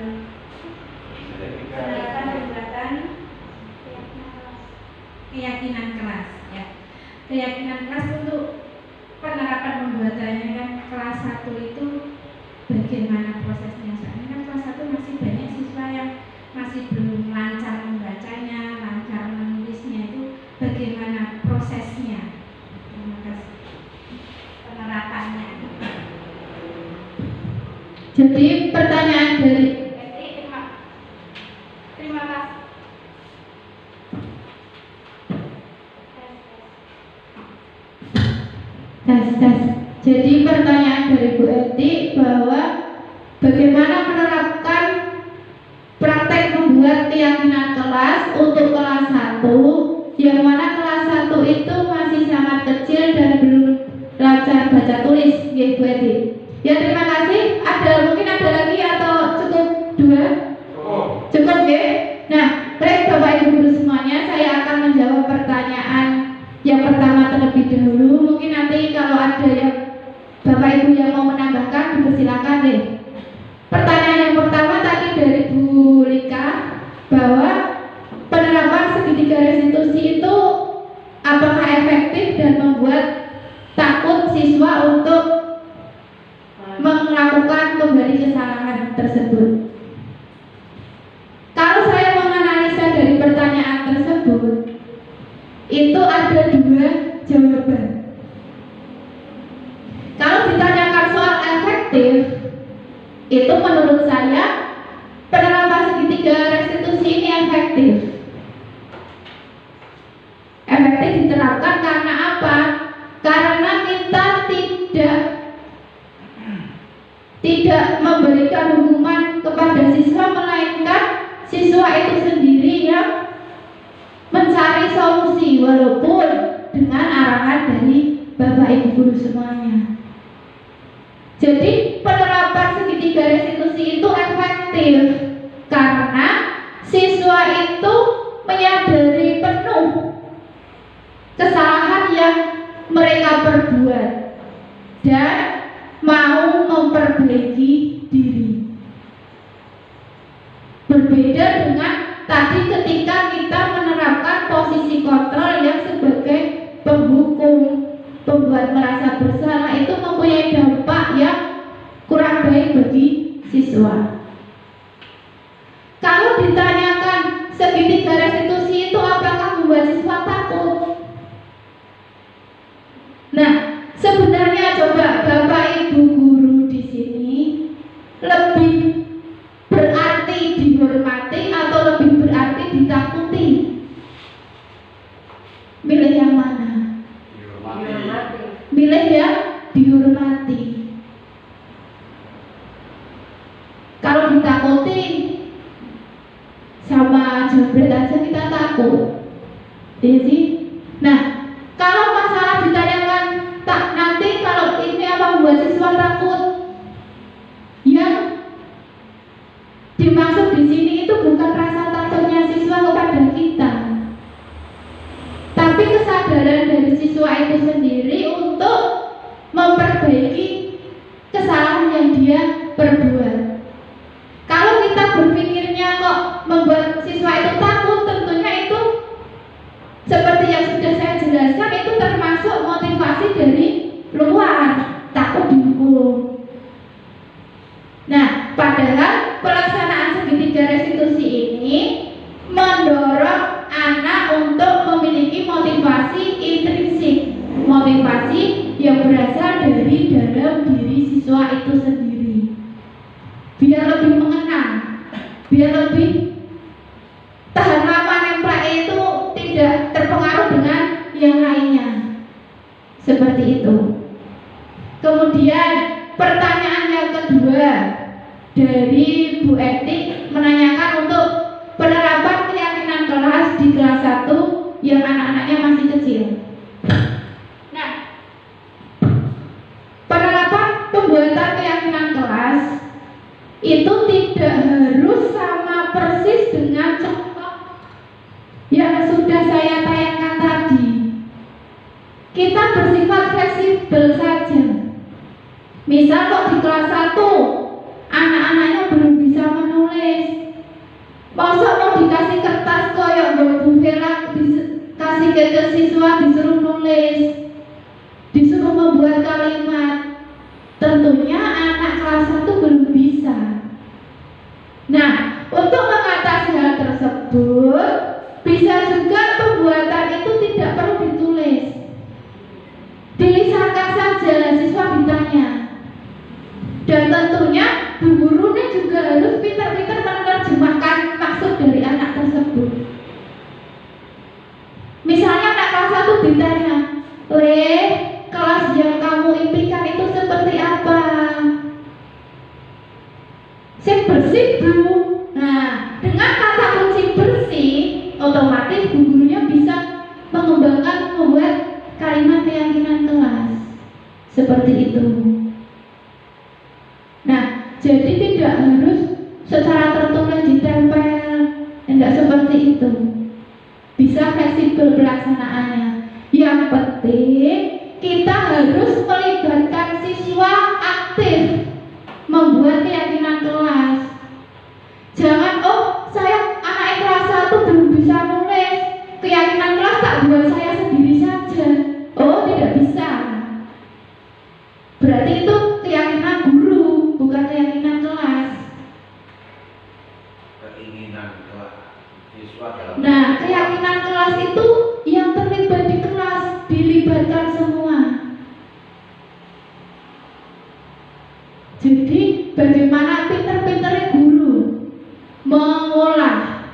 [SPEAKER 5] keyakinan kelas, ya. Keyakinan kelas untuk penerapan pembuatannya kan kelas 1 itu bagaimana prosesnya? Soalnya kan kelas 1 masih banyak siswa yang masih belum lancar membacanya, lancar menulisnya, itu bagaimana prosesnya? Terima kasih. Penerapannya.
[SPEAKER 2] Jadi pertanyaan dari
[SPEAKER 8] Terima kasih.
[SPEAKER 2] tes. Jadi pertanyaan dari Bu Eti bahwa bagaimana menerapkan praktek membuat keyakinan kelas untuk kelas 1, yang mana kelas 1 itu masih sangat kecil dan belum lancar baca tulis, ya Bu Eti. Ya, terima kasih. Mungkin ada lagi atau cukup 2? Cukup ya. Nah, baik Bapak Ibu guru semuanya, saya akan menjawab pertanyaan yang pertama terlebih dahulu. Mungkin nanti kalau ada yang Bapak Ibu yang mau menambahkan, dipersilakan deh. Pertanyaan yang pertama tadi dari Bu Lika, bahwa penerapan segitiga restitusi itu apakah efektif dan membuat takut siswa untuk melakukan kembali kesalahan tersebut. Kalau saya menganalisa dari pertanyaan tersebut, itu ada 2 jawaban. Kalau ditanyakan soal efektif, itu menurut saya penerapan segitiga restitusi ini efektif. Efektif diterapkan karena apa? Karena kita tidak memberikan hukuman kepada siswa, melainkan siswa itu sendiri yang mencari solusi, walaupun dengan arahan dari Bapak Ibu guru semuanya. Jadi penerapan segitiga restitusi itu efektif karena siswa itu menyadari penuh kesalahan yang mereka perbuat dan mau memperbaiki diri. Berbeda dengan tadi ketika kita siswa. Kalau ditanyakan segitiga restitusi itu apakah membuat siswa takut? Nah, sebenarnya coba Bapak Ibu guru di sini lebih berarti dihormati atau lebih berarti ditakuti? Milih yang mana? Milih yang dihormati. Kalau ditakuti sama jebret aja kita takut, iya sih. Nah, kalau masalah ditanyakan tak nanti kalau ini apa membuat siswa takut, yang dimaksud di sini itu bukan rasa takutnya siswa kepada kita, tapi kesadaran dari siswa itu sendiri untuk memperbaiki kesalahan yang dia perbuat. Kalau kita berpikirnya kok membuat siswa itu takut, tentunya itu seperti yang sudah saya jelaskan, itu termasuk motivasi dari luar, takut dihukum. Nah, padahal pelaksanaan segitiga restitusi ini mendorong anak untuk memiliki motivasi intrinsik, motivasi yang berasal dari dalam diri siswa itu sendiri, biar lebih mengenal, biar lebih tahan lama nemplek itu tidak terpengaruh dengan yang lainnya, seperti itu. Kemudian pertanyaan yang kedua dari Bu Etik menanyakan untuk penerapan keyakinan kelas di kelas 1 yang anak-anaknya masih kecil. Nah, penerapan pembuatan keyakinan kelas itu tidak harus sama persis dengan contoh yang sudah saya tayangkan tadi. Kita bersifat fleksibel saja. Misal kok di kelas 1 anak-anaknya belum bisa menulis, masa mau dikasih kertas koyok Bu Vela dikasih ke siswa disuruh nulis, disuruh membuat kalimat, tentunya anak kelas 1 belum bisa. Nah, untuk mengatasi hal tersebut, bisa juga pembuatan itu tidak perlu ditulis, dilisankan saja, siswa ditanya. Dan tentunya bu gurunya juga harus pintar-pintar menerjemahkan maksud dari anak tersebut. Misalnya anak kelas 1 ditanya, "Le, kelas yang kamu impikan itu seperti apa?" "Sing bersih, Bu." Nah, dengan kata kunci bersih, otomatis bu gurunya bisa mengembangkan membuat kalimat keyakinan kelas seperti itu. Nah, jadi tidak harus secara tertulis ditempel, tidak seperti itu. Bisa fleksibel pelaksanaannya. Yang penting kita harus melibatkan siswa aktif membuat keyakinan kelas. Jangan, "Oh, saya anak kelas 1 belum bisa nulis, keyakinan kelas tak buat saya sendiri saja." Oh, tidak bisa. Berarti itu keyakinan guru, bukan keyakinan kelas.
[SPEAKER 3] Keinginan kelas siswa dalam.
[SPEAKER 2] Nah, keyakinan kelas itu yang terlibat di kelas, dilibatkan semua. Jadi bagaimana pintar-pintarnya guru mengolah,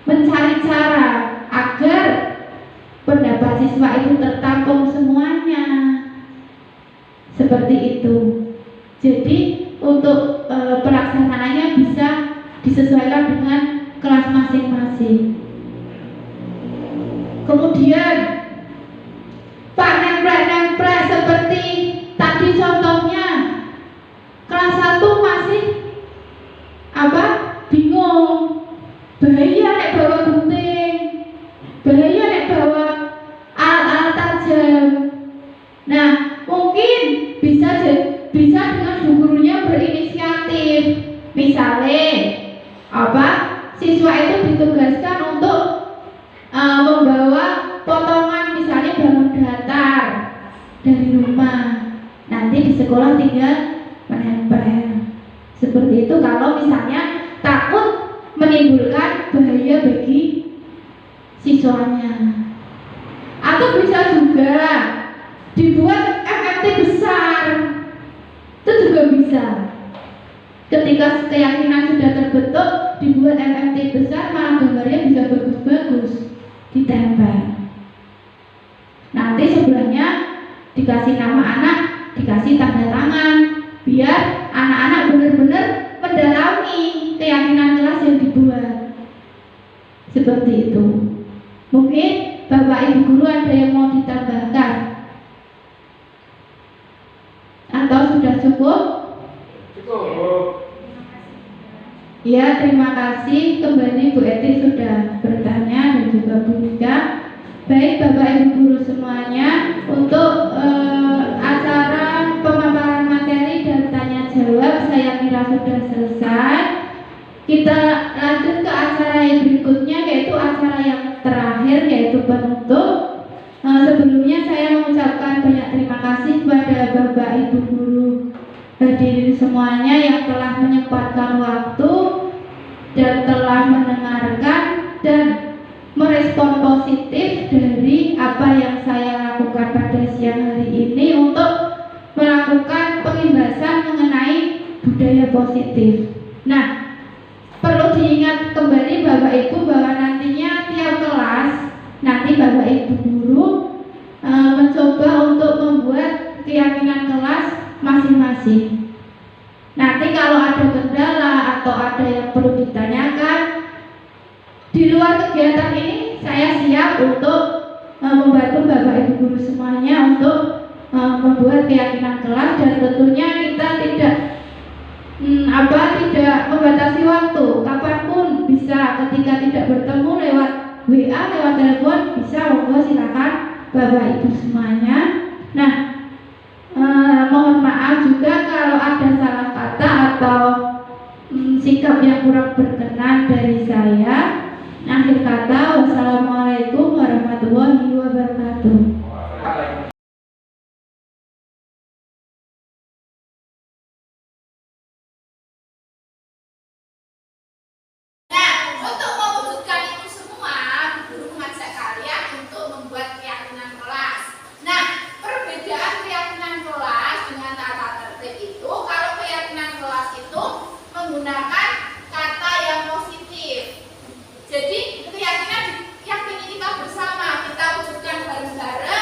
[SPEAKER 2] mencari cara agar pendapat siswa itu tertampung semuanya, seperti itu. Jadi untuk pelaksanaannya bisa disesuaikan dengan kelas masing-masing. Kemudian Pak nemplek-nemplek seperti tadi contohnya, kelas 1 masih bingung, bahaya nek bawa gunting, bahaya nek bawa alat-alat tajam. Nah, mungkin bisa dengan bu gurunya berinisiatif. Misalnya siswa itu ditugaskan untuk membawa potongan misalnya bangun datar dari rumah. Nanti di sekolah tinggal menempel Seperti itu kalau misalnya takut menimbulkan bahaya bagi siswanya. Atau bisa juga dibuat FFT besar, itu juga bisa. Ketika keyakinan sudah terbentuk, dibuat FFT besar, malah gambarnya bisa bagus-bagus, ditempel. Nanti sebelahnya dikasih nama anak, dikasih tanda tangan, biar anak-anak benar-benar mendalami keyakinan kelas yang dibuat. Seperti itu. Mungkin Bapak Ibu guru ada yang mau ditambahkan? Atau sudah cukup?
[SPEAKER 6] Cukup.
[SPEAKER 2] Ya, terima kasih. Kembali Bu Eti sudah bertanya dan juga Bu Mika. Baik Bapak Ibu guru semuanya, untuk acara pemaparan materi dan tanya jawab saya kira sudah selesai. Kita lanjut ke acara yang berikutnya, yaitu acara yang terakhir, yaitu penutup. Sebelumnya saya mengucapkan banyak terima kasih kepada Bapak Ibu guru hadirin semuanya yang telah menyempatkan waktu dan telah mendengarkan dan merespon positif dari apa yang saya lakukan pada siang hari ini untuk melakukan pengimbasan mengenai budaya positif. Nah, perlu diingat kembali Bapak Ibu bahwa nantinya tiap kelas nanti Bapak Ibu guru mencoba untuk membuat keyakinan kelas masing-masing. Nanti kalau ada kendala atau ada yang perlu ditanyakan di luar kegiatan ini, saya siap untuk membantu Bapak Ibu guru semuanya untuk membuat keyakinan kelas, dan tentunya kita tidak membatasi waktu. Kapanpun bisa, ketika tidak bertemu lewat WA, lewat telepon bisa, monggo silakan Bapak Ibu semuanya. Nah, mohon maaf juga kalau ada salah kata atau sikap yang kurang berkenan dari saya. Akhir kata, wassalamualaikum warahmatullahi wabarakatuh.
[SPEAKER 1] Nah, untuk mewujudkan itu semua, guru mengajak kalian untuk membuat keyakinan kelas. Nah, perbedaan keyakinan kelas dengan tata tertib itu, kalau keyakinan kelas itu menggunakan kata yang positif. Jadi keyakinan yakini kita bersama, kita wujudkan bareng-bareng.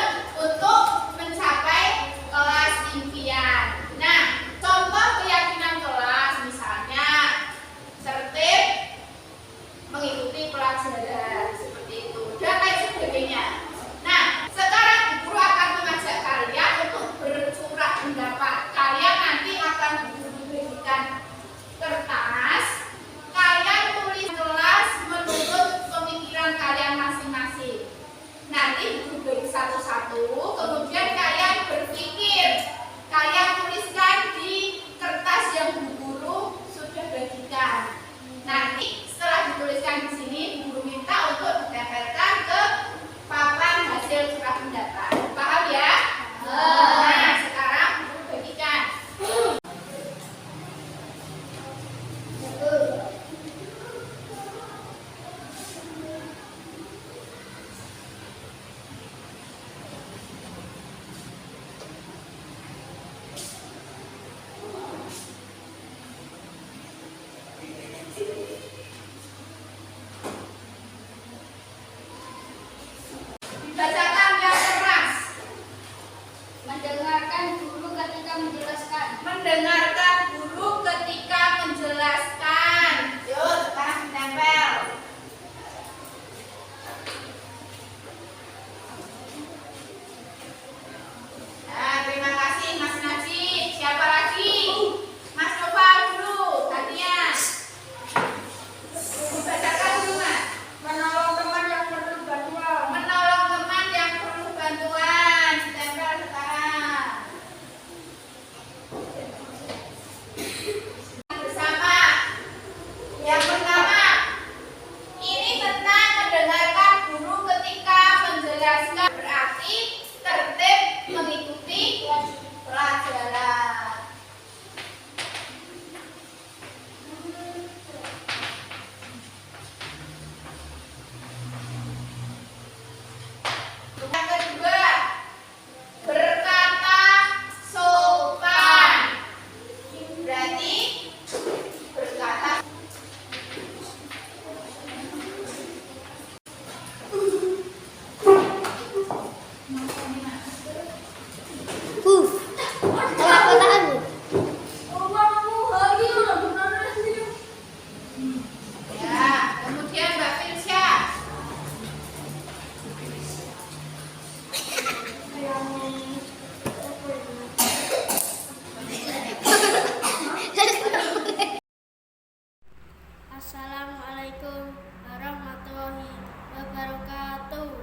[SPEAKER 10] Assalamualaikum warahmatullahi wabarakatuh.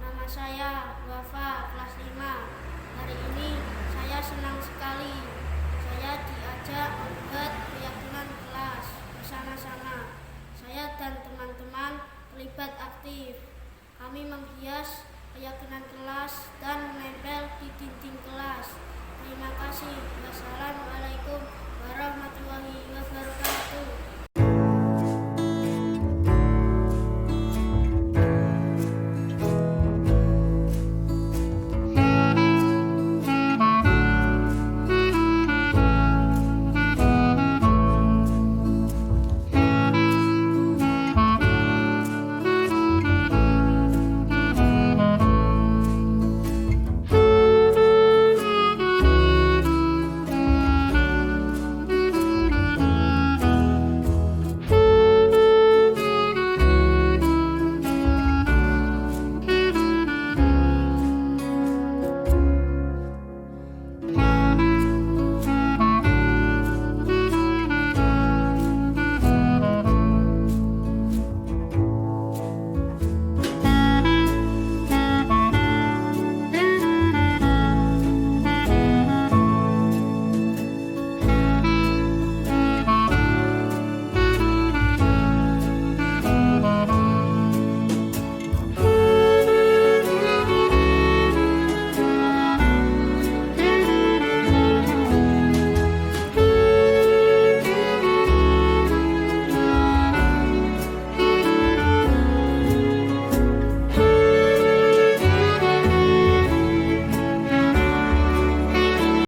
[SPEAKER 10] Nama saya Wafa, kelas 5. Hari ini saya senang sekali. Saya diajak membuat keyakinan kelas bersama-sama. Saya dan teman-teman terlibat aktif. Kami menghias keyakinan kelas dan menempel di dinding kelas. Terima kasih. Wassalamualaikum warahmatullahi wabarakatuh.